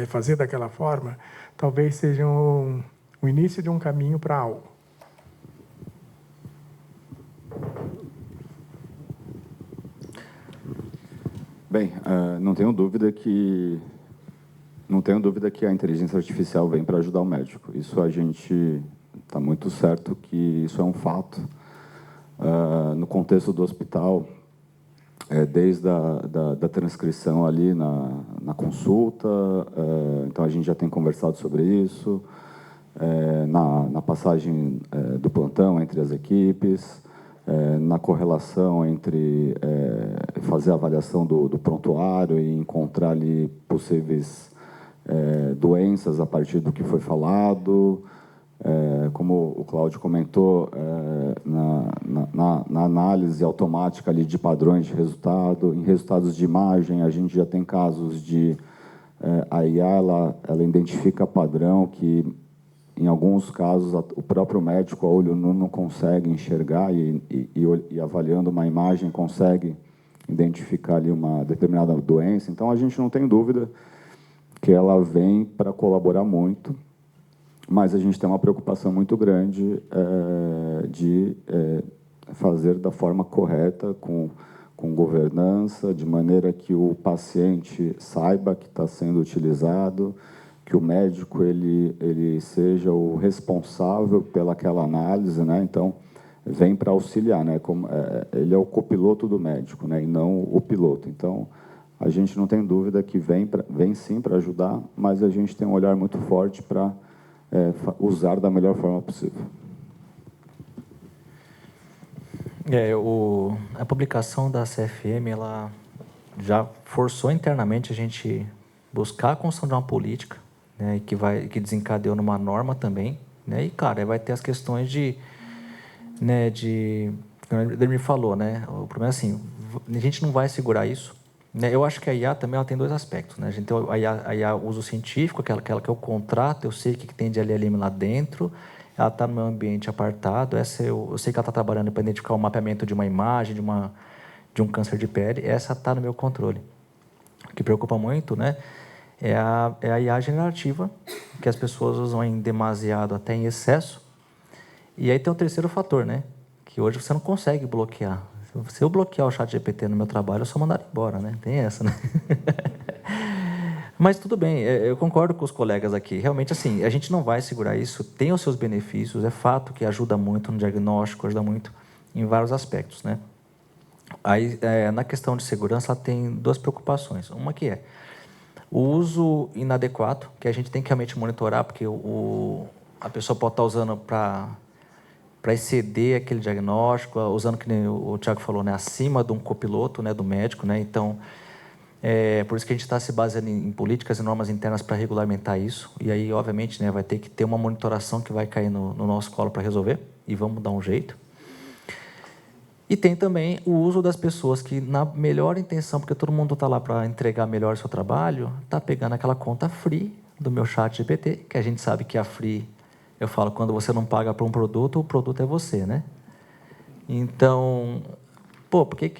fazer daquela forma, talvez seja o início de um caminho para algo. Bem, não tenho dúvida que a inteligência artificial vem para ajudar o médico. Isso a gente está muito certo que isso é um fato. No contexto do hospital, desde da transcrição ali na consulta, então a gente já tem conversado sobre isso, na passagem do plantão entre as equipes, na correlação entre fazer a avaliação do prontuário e encontrar ali possíveis doenças a partir do que foi falado, como o Cláudio comentou, na análise automática ali de padrões de resultado, em resultados de imagem, a gente já tem casos de a IA ela identifica padrão que em alguns casos o próprio médico a olho nu não consegue enxergar e avaliando uma imagem consegue identificar ali uma determinada doença. Então a gente não tem dúvida que ela vem para colaborar muito, mas a gente tem uma preocupação muito grande de fazer da forma correta, com governança, de maneira que o paciente saiba que está sendo utilizado, que o médico ele seja o responsável pelaquela análise, né? Então vem para auxiliar, né? Ele é o copiloto do médico, né? E não o piloto. Então a gente não tem dúvida que vem sim para ajudar, mas a gente tem um olhar muito forte para usar da melhor forma possível. A publicação da CFM ela já forçou internamente a gente buscar a construção de uma política, né, que desencadeou numa norma também, né, e cara, vai ter as questões ele me falou, né, o problema é assim, a gente não vai segurar isso, né, eu acho que a IA também ela tem dois aspectos, né, a gente tem a IA uso científico, aquela que é o contrato, eu sei o que tem de LLM lá dentro, ela está no meu ambiente apartado, eu sei que ela está trabalhando para identificar o mapeamento de uma imagem, de um câncer de pele, essa está no meu controle. O que preocupa muito, né, é a IA generativa, que as pessoas usam em demasiado, até em excesso. E aí tem o terceiro fator, né? Que hoje você não consegue bloquear. Se eu bloquear o ChatGPT no meu trabalho, eu sou mandado embora, né? Tem essa, né? Mas tudo bem, eu concordo com os colegas aqui. Realmente, assim, a gente não vai segurar isso, tem os seus benefícios, é fato que ajuda muito no diagnóstico, ajuda muito em vários aspectos, né? Aí, na questão de segurança, ela tem duas preocupações. Uma que é o uso inadequado, que a gente tem que realmente monitorar, porque a pessoa pode estar usando para exceder aquele diagnóstico, usando, que nem o Thiago falou, né, acima de um copiloto, né, do médico. Né? Então, por isso que a gente está se baseando em políticas e normas internas para regulamentar isso. E aí, obviamente, né, vai ter que ter uma monitoração que vai cair no nosso colo para resolver, e vamos dar um jeito. E tem também o uso das pessoas que, na melhor intenção, porque todo mundo está lá para entregar melhor o seu trabalho, está pegando aquela conta free do meu chat GPT, que a gente sabe que a free, eu falo, quando você não paga por um produto, o produto é você, né? Então, por que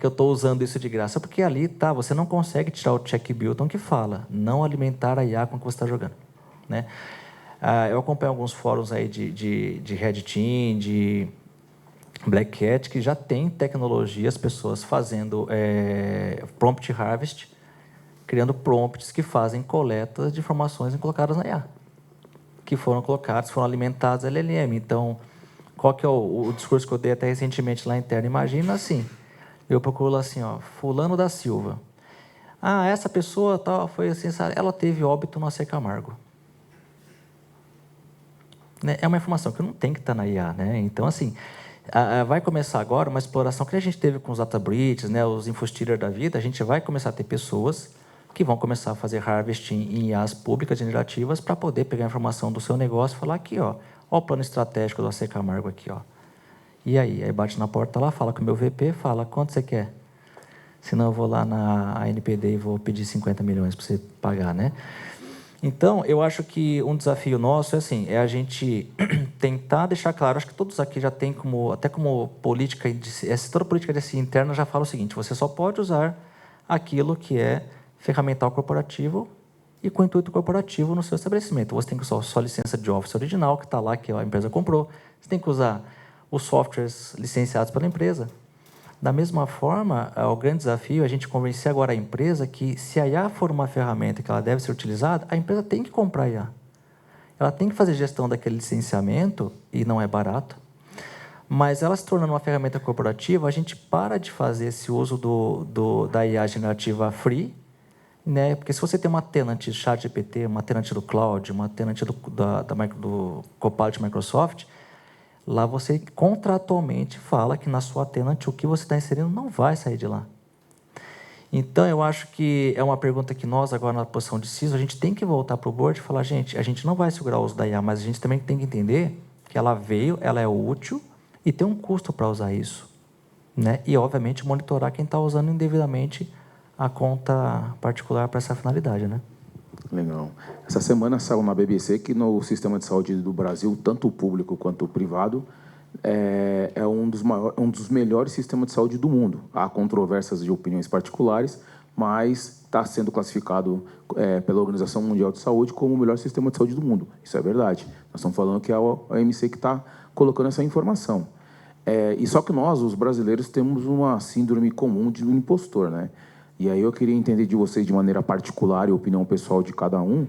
eu estou usando isso de graça? Porque ali, você não consegue tirar o check Bilton que fala, não alimentar a IA com que você está jogando, né? Eu acompanho alguns fóruns aí de Red Team, de Black Hat, que já tem tecnologia, as pessoas fazendo prompt harvest, criando prompts que fazem coletas de informações colocadas na IA, que foram colocadas, foram alimentadas LLM. Então, qual que é o discurso que eu dei até recentemente lá interno? Imagina assim, eu procuro lá assim, fulano da Silva. Essa pessoa foi assim, ela teve óbito no AC Camargo. Né? É uma informação que não tem que estar na IA, né? Então, assim, vai começar agora uma exploração que a gente teve com os data breaches, né, os infostealer da vida. A gente vai começar a ter pessoas que vão começar a fazer harvesting em IAs públicas generativas para poder pegar a informação do seu negócio e falar aqui, ó o plano estratégico do AC Camargo aqui, ó. E aí bate na porta lá, fala com o meu VP, fala, quanto você quer? Senão eu vou lá na ANPD e vou pedir 50 milhões para você pagar, né? Então, eu acho que um desafio nosso é a gente tentar deixar claro, acho que todos aqui já têm até como política, toda política de si interna já fala o seguinte, você só pode usar aquilo que é ferramental corporativo e com intuito corporativo no seu estabelecimento. Você tem que usar só a licença de Office original, que está lá, que a empresa comprou. Você tem que usar os softwares licenciados pela empresa. Da mesma forma, o grande desafio é a gente convencer agora a empresa que, se a IA for uma ferramenta que ela deve ser utilizada, a empresa tem que comprar a IA. Ela tem que fazer gestão daquele licenciamento, e não é barato, mas ela se tornando uma ferramenta corporativa, a gente para de fazer esse uso da IA generativa free, né? Porque se você tem uma tenant ChatGPT, uma tenant do Cloud, uma tenant do Copilot Microsoft, lá você contratualmente fala que na sua tenant o que você está inserindo não vai sair de lá. Então, eu acho que é uma pergunta que nós, agora na posição de CISO, a gente tem que voltar para o board e falar, gente, a gente não vai segurar o uso da IA, mas a gente também tem que entender que ela veio, ela é útil e tem um custo para usar isso. Né? E, obviamente, monitorar quem está usando indevidamente a conta particular para essa finalidade, né? Legal. Essa semana saiu na BBC que no sistema de saúde do Brasil, tanto o público quanto o privado, é um dos melhores sistemas de saúde do mundo. Há controvérsias de opiniões particulares, mas está sendo classificado pela Organização Mundial de Saúde como o melhor sistema de saúde do mundo. Isso é verdade. Nós estamos falando que é a OMC que está colocando essa informação. E só que nós, os brasileiros, temos uma síndrome comum de um impostor, né? E aí eu queria entender de vocês de maneira particular e opinião pessoal de cada um.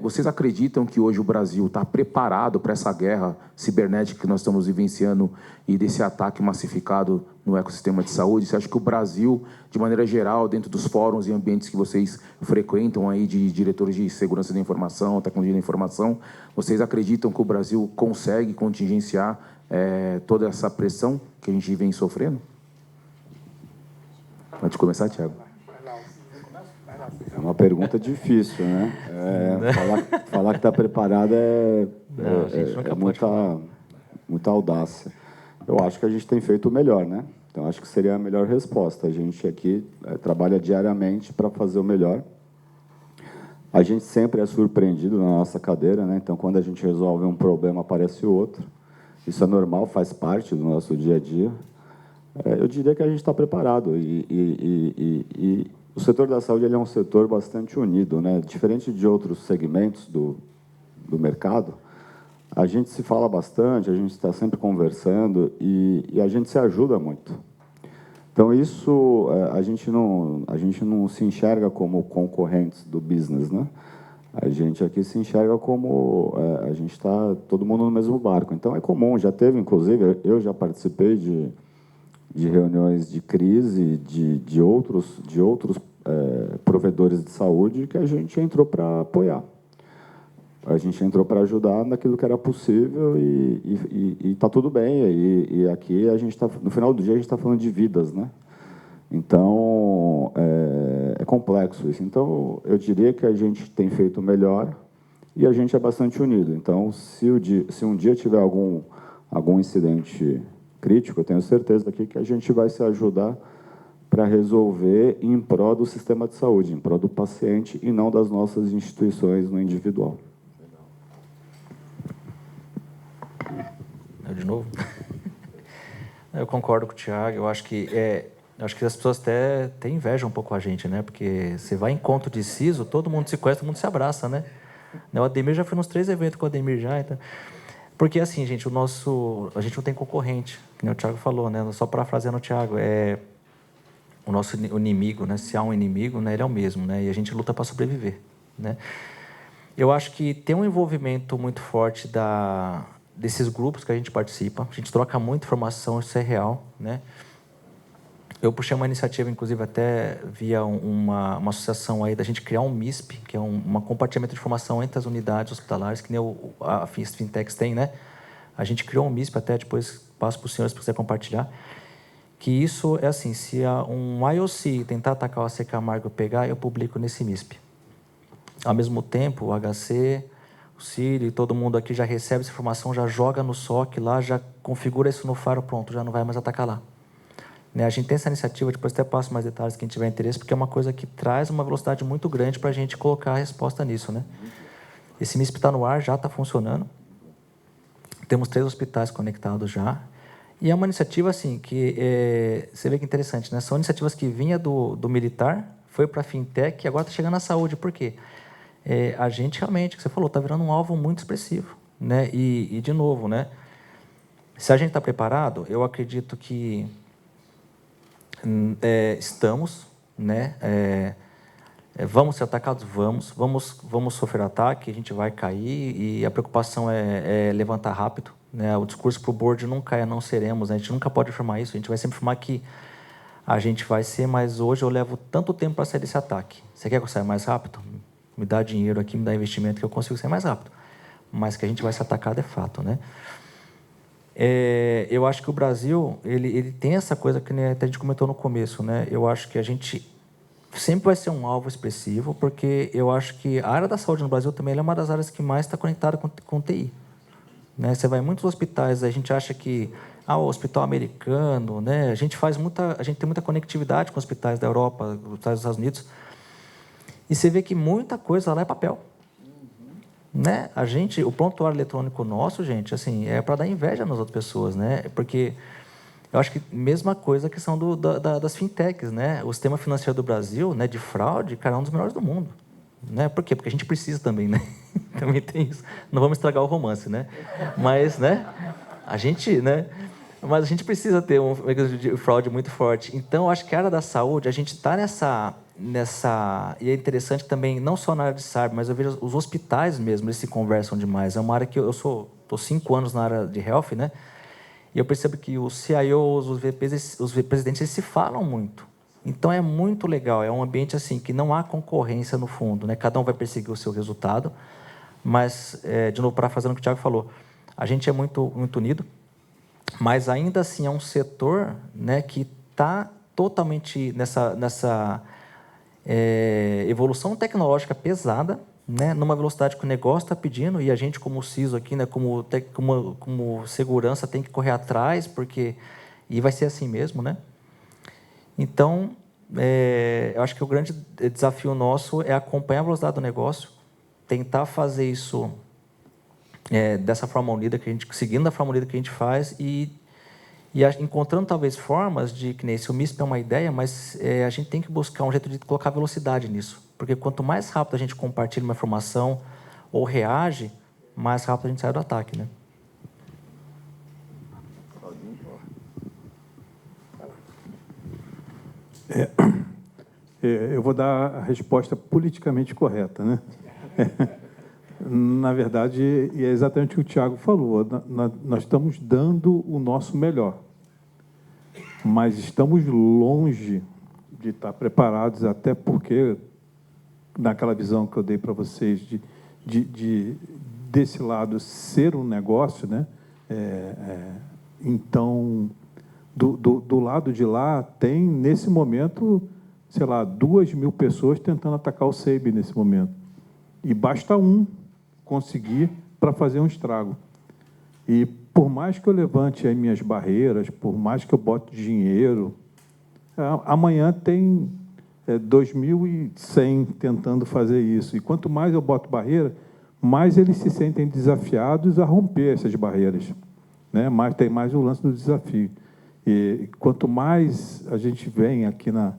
Vocês acreditam que hoje o Brasil está preparado para essa guerra cibernética que nós estamos vivenciando e desse ataque massificado no ecossistema de saúde? Você acha que o Brasil, de maneira geral, dentro dos fóruns e ambientes que vocês frequentam aí de diretores de segurança da informação, tecnologia da informação, vocês acreditam que o Brasil consegue contingenciar toda essa pressão que a gente vem sofrendo? Pode começar, Thiago. É uma pergunta difícil, né? Falar que está preparado é muita audácia. Eu acho que a gente tem feito o melhor, né? Então, acho que seria a melhor resposta. A gente aqui trabalha diariamente para fazer o melhor. A gente sempre é surpreendido na nossa cadeira, né? Então, quando a gente resolve um problema, aparece outro. Isso é normal, faz parte do nosso dia a dia. Eu diria que a gente está preparado e o setor da saúde ele é um setor bastante unido, né? Diferente de outros segmentos do mercado, a gente se fala bastante, a gente está sempre conversando e a gente se ajuda muito. Então isso a gente não se enxerga como concorrentes do business, né? A gente aqui se enxerga como a gente está todo mundo no mesmo barco. Então é comum, já teve inclusive eu já participei de reuniões de crise de outros provedores de saúde que a gente entrou para apoiar. A gente entrou para ajudar naquilo que era possível e está tudo bem. E aqui a gente está, no final do dia, a gente está falando de vidas, né? Então é complexo isso. Então eu diria que a gente tem feito melhor e a gente é bastante unido. Então se um dia tiver algum incidente crítico, eu tenho certeza aqui que a gente vai se ajudar para resolver em prol do sistema de saúde, em prol do paciente e não das nossas instituições no individual. De novo? Eu concordo com o Thiago. Eu acho que as pessoas até invejam um pouco a gente, né? Porque você vai em encontro de CISO, todo mundo se conhece, todo mundo se abraça, né? O Ademir já foi nos 3 eventos com o Ademir já. Então... Porque, assim, gente, a gente não tem concorrente, como o Thiago falou, né? Só parafraseando o Thiago, o nosso inimigo, né? Se há um inimigo, né? Ele é o mesmo, né? E a gente luta para sobreviver, né? Eu acho que tem um envolvimento muito forte desses grupos que a gente participa. A gente troca muita informação, isso é real, né? Eu puxei uma iniciativa, inclusive, até via uma associação aí da gente criar um MISP, que é um compartilhamento de informação entre as unidades hospitalares, que nem a Fintechs tem, né? A gente criou um MISP, até depois passo para os senhores, se quiser compartilhar, que isso é assim, se um IOC tentar atacar o AC Camargo e pegar, eu publico nesse MISP. Ao mesmo tempo, o HC, o Círio, todo mundo aqui já recebe essa informação, já joga no SOC lá, já configura isso no Faro, pronto, já não vai mais atacar lá. Né? A gente tem essa iniciativa, depois até passo mais detalhes quem tiver interesse, porque é uma coisa que traz uma velocidade muito grande para a gente colocar a resposta nisso. Né? Esse MISP está no ar, já está funcionando. Temos 3 hospitais conectados já. E é uma iniciativa assim, que você vê que é interessante, né? São iniciativas que vinha do militar, foi para a fintech e agora está chegando na saúde. Por quê? A gente realmente, que você falou, está virando um alvo muito expressivo. Né? E, de novo, né? Se a gente está preparado, eu acredito que estamos, né? Vamos ser atacados? Vamos sofrer ataque, a gente vai cair e a preocupação é levantar rápido. Né? O discurso para o board nunca não seremos, né? A gente nunca pode afirmar isso, a gente vai sempre afirmar que a gente vai ser, mas hoje eu levo tanto tempo para sair desse ataque. Você quer que eu saia mais rápido? Me dá dinheiro aqui, me dá investimento que eu consigo sair mais rápido. Mas que a gente vai ser atacado é fato, né? Eu acho que o Brasil ele tem essa coisa que até a gente comentou no começo, né? Eu acho que a gente sempre vai ser um alvo expressivo, porque eu acho que a área da saúde no Brasil também é uma das áreas que mais está conectada com TI. Né? Você vai em muitos hospitais, a gente acha que o hospital americano, né? A gente tem muita conectividade com hospitais da Europa, dos Estados Unidos, e você vê que muita coisa lá é papel. Né? O prontuário eletrônico nosso, gente, assim, é para dar inveja nas outras pessoas, né? Porque eu acho que mesma coisa a questão das fintechs, né? O sistema financeiro do Brasil, né, de fraude, cara, é um dos melhores do mundo. Né? Por quê? Porque a gente precisa também, né? Também tem isso. Não vamos estragar o romance, né? Mas, né? A gente precisa ter um mecanismo de fraude muito forte. Então, eu acho que a área da saúde, a gente está nessa... E é interessante também, não só na área de cyber, mas eu vejo os hospitais mesmo, eles se conversam demais. É uma área que eu estou 5 anos na área de health, né? E eu percebo que os CIOs, os VPs, os presidentes, eles se falam muito. Então, é muito legal. É um ambiente assim que não há concorrência no fundo, né? Cada um vai perseguir o seu resultado. Mas, de novo, parafraseando o que o Thiago falou, a gente é muito, muito unido, mas ainda assim é um setor, né, que está totalmente nessa evolução tecnológica pesada, né, numa velocidade que o negócio está pedindo, e a gente, como CISO aqui, né, como segurança, tem que correr atrás, e vai ser assim mesmo. Né? Então, eu acho que o grande desafio nosso é acompanhar a velocidade do negócio, tentar fazer isso dessa forma unida, seguindo a forma unida que a gente faz, e encontrando talvez formas de, que nem esse, o MISP é uma ideia, mas a gente tem que buscar um jeito de colocar velocidade nisso, porque quanto mais rápido a gente compartilha uma informação ou reage, mais rápido a gente sai do ataque. Né? Eu vou dar a resposta politicamente correta, né? Na verdade, é exatamente o que o Thiago falou. Nós estamos dando o nosso melhor. mas estamos longe de estar preparados, até porque, naquela visão que eu dei para vocês, desse lado ser um negócio, né? Então, do lado de lá, tem, nesse momento, sei lá, 2.000 pessoas tentando atacar o SEIB nesse momento. E basta um conseguir para fazer um estrago. E por mais que eu levante as minhas barreiras, por mais que eu bote dinheiro, amanhã tem 2.100 tentando fazer isso. E quanto mais eu boto barreira, mais eles se sentem desafiados a romper essas barreiras, né? Tem mais o lance do desafio. E quanto mais a gente vem aqui na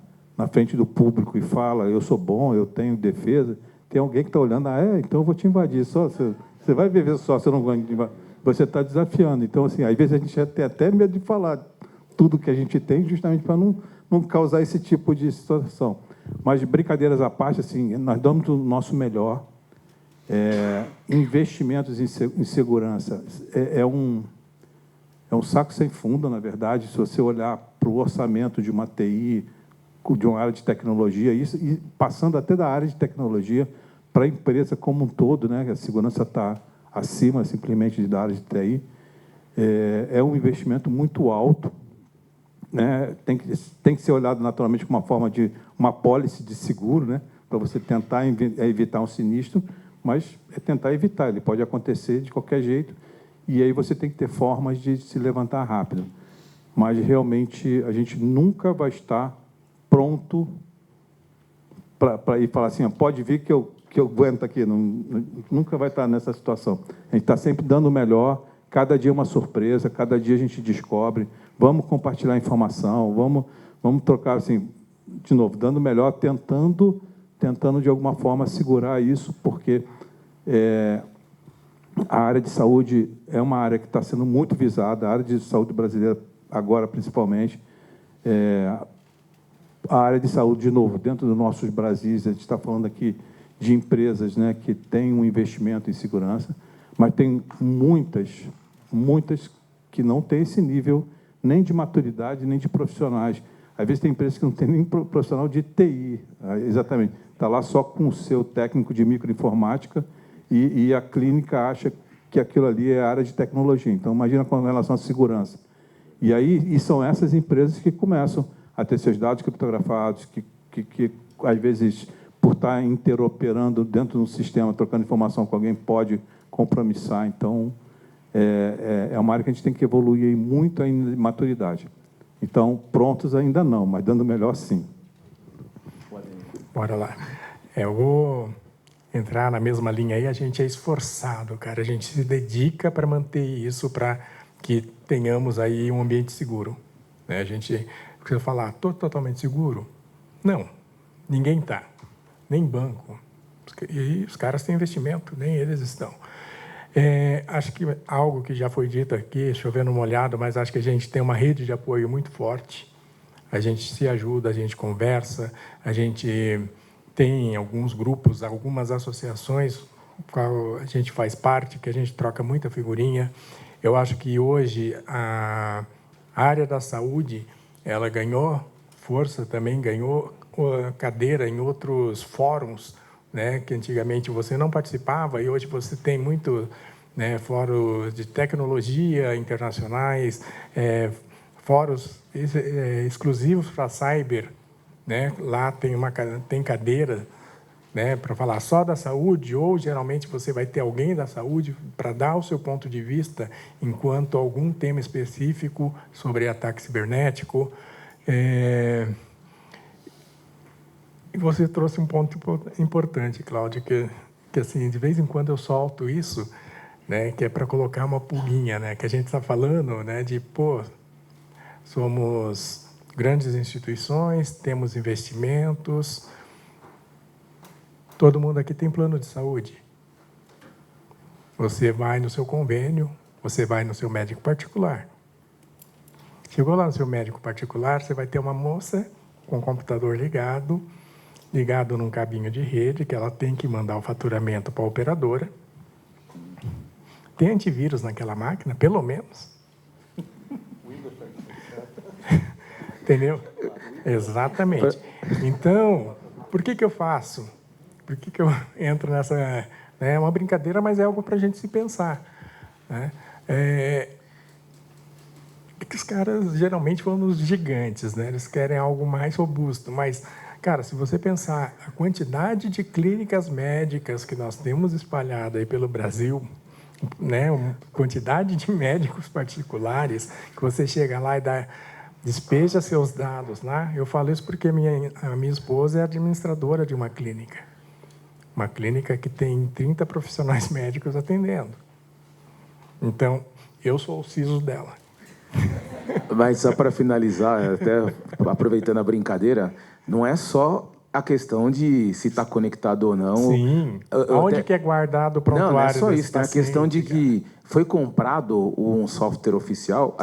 frente do público e fala, eu sou bom, eu tenho defesa, tem alguém que está olhando, então eu vou te invadir. Você vai viver só, você não vai invadir. Você está desafiando. Então, assim, às vezes a gente tem até medo de falar tudo que a gente tem, justamente para não causar esse tipo de situação. Mas, brincadeiras à parte, assim, nós damos o nosso melhor. Investimentos em segurança é um saco sem fundo, na verdade, se você olhar para o orçamento de uma TI, de uma área de tecnologia, e passando até da área de tecnologia para a empresa como um todo, né? A segurança está acima simplesmente da área de TI, é um investimento muito alto, né? Tem que ser olhado naturalmente como uma forma de uma pólice de seguro, né? Para você tentar evitar um sinistro, mas tentar evitar, ele pode acontecer de qualquer jeito, e aí você tem que ter formas de se levantar rápido. Mas, realmente, a gente nunca vai estar pronto para ir falar assim, pode vir que eu aguento aqui. Nunca vai estar nessa situação. A gente está sempre dando o melhor, cada dia uma surpresa, cada dia a gente descobre, vamos compartilhar informação, vamos trocar, assim, de novo, dando o melhor, tentando, de alguma forma, segurar isso, porque a área de saúde é uma área que está sendo muito visada, a área de saúde brasileira, agora, principalmente, a área de saúde, de novo, dentro dos nossos Brasis, a gente está falando aqui de empresas, né, que têm um investimento em segurança, mas tem muitas que não têm esse nível nem de maturidade, nem de profissionais. Às vezes tem empresas que não têm nem profissional de TI, exatamente. Está lá só com o seu técnico de microinformática e a clínica acha que aquilo ali é a área de tecnologia. Então, imagina com relação à segurança. E são essas empresas que começam a ter seus dados criptografados, que às vezes, por estar interoperando dentro de um sistema, trocando informação com alguém, pode compromissar. Então, é uma área que a gente tem que evoluir muito ainda em maturidade. Então, prontos ainda não, mas dando melhor, sim. Bora lá. Eu vou entrar na mesma linha aí. A gente é esforçado, cara. A gente se dedica para manter isso, para que tenhamos aí um ambiente seguro. A gente precisa falar, estou totalmente seguro? Não, ninguém está. Nem banco. E os caras têm investimento, nem eles estão. Acho que algo que já foi dito aqui, chovendo molhado, mas acho que a gente tem uma rede de apoio muito forte. A gente se ajuda, a gente conversa, a gente tem alguns grupos, algumas associações, qual a gente faz parte, que a gente troca muita figurinha. Eu acho que hoje a área da saúde, ela ganhou força também, ganhou cadeira em outros fóruns, né, que antigamente você não participava, e hoje você tem muito, né, fóruns de tecnologia internacionais, fóruns exclusivos para cyber, né? Lá tem cadeira, né, para falar só da saúde, ou geralmente você vai ter alguém da saúde para dar o seu ponto de vista enquanto algum tema específico sobre ataque cibernético. E você trouxe um ponto importante, Cláudia, que assim, de vez em quando eu solto isso, né, que é para colocar uma pulguinha, né, que a gente está falando, né, de, somos grandes instituições, temos investimentos, todo mundo aqui tem plano de saúde. Você vai no seu convênio, você vai no seu médico particular. Chegou lá no seu médico particular, você vai ter uma moça com o computador ligado num cabinho de rede, que ela tem que mandar o faturamento para a operadora. Tem antivírus naquela máquina, pelo menos. Entendeu? Exatamente. Então, por que eu faço? Por que eu entro nessa... Né? É uma brincadeira, mas é algo para a gente se pensar. Né? Que os caras geralmente vão nos gigantes, né? Eles querem algo mais robusto. Mas, cara, se você pensar a quantidade de clínicas médicas que nós temos espalhada aí pelo Brasil, né? Uma quantidade de médicos particulares, que você chega lá e despeja seus dados lá. Eu falo isso porque a minha esposa é administradora de uma clínica que tem 30 profissionais médicos atendendo. Então, eu sou o CISO dela. Mas só para finalizar, até aproveitando a brincadeira, não é só a questão de se está conectado ou não. Sim. Onde que é guardado o prontuário? Não é só isso. Tem a paciente, questão de que foi comprado um software oficial.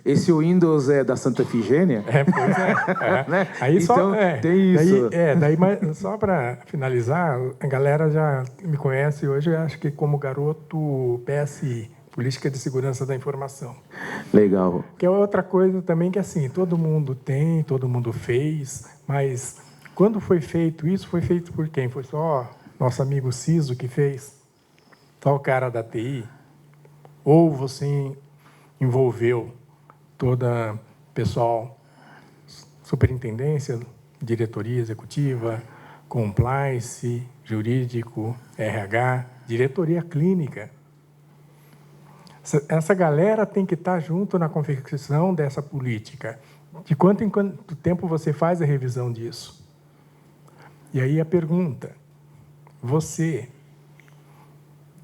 Esse Windows é da Santa Efigênia. Pois é. Né? Aí então, tem isso. Daí, só para finalizar, a galera já me conhece hoje, eu acho que como garoto PSI, Política de Segurança da Informação. Legal. Que é outra coisa também que, assim, todo mundo tem, todo mundo fez, mas quando foi feito isso, foi feito por quem? Foi só nosso amigo Ciso que fez? Só o cara da TI? Ou você envolveu toda pessoal, superintendência, diretoria executiva, compliance, jurídico, RH, diretoria clínica? Essa galera tem que estar junto na confecção dessa política. De quanto em quanto tempo você faz a revisão disso? E aí a pergunta, você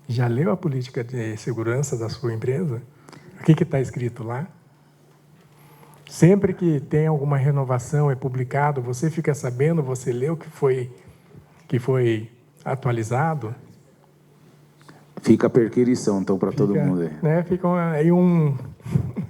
já leu a política de segurança da sua empresa? O que está escrito lá? Sempre que tem alguma renovação, é publicado, você fica sabendo, você leu que foi atualizado? Fica a perquirição, então, para todo mundo aí. Né, fica aí um...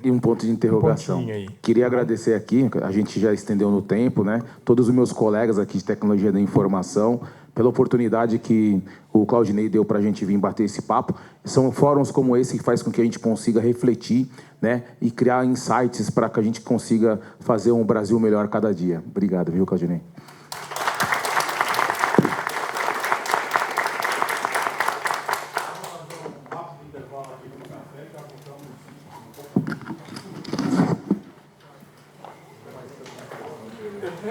E um ponto de interrogação. Aí. Queria agradecer aqui, a gente já estendeu no tempo, né? Todos os meus colegas aqui de tecnologia da informação, pela oportunidade que o Claudinei deu para a gente vir bater esse papo. São fóruns como esse que faz com que a gente consiga refletir, né? E criar insights para que a gente consiga fazer um Brasil melhor cada dia. Obrigado, viu, Claudinei?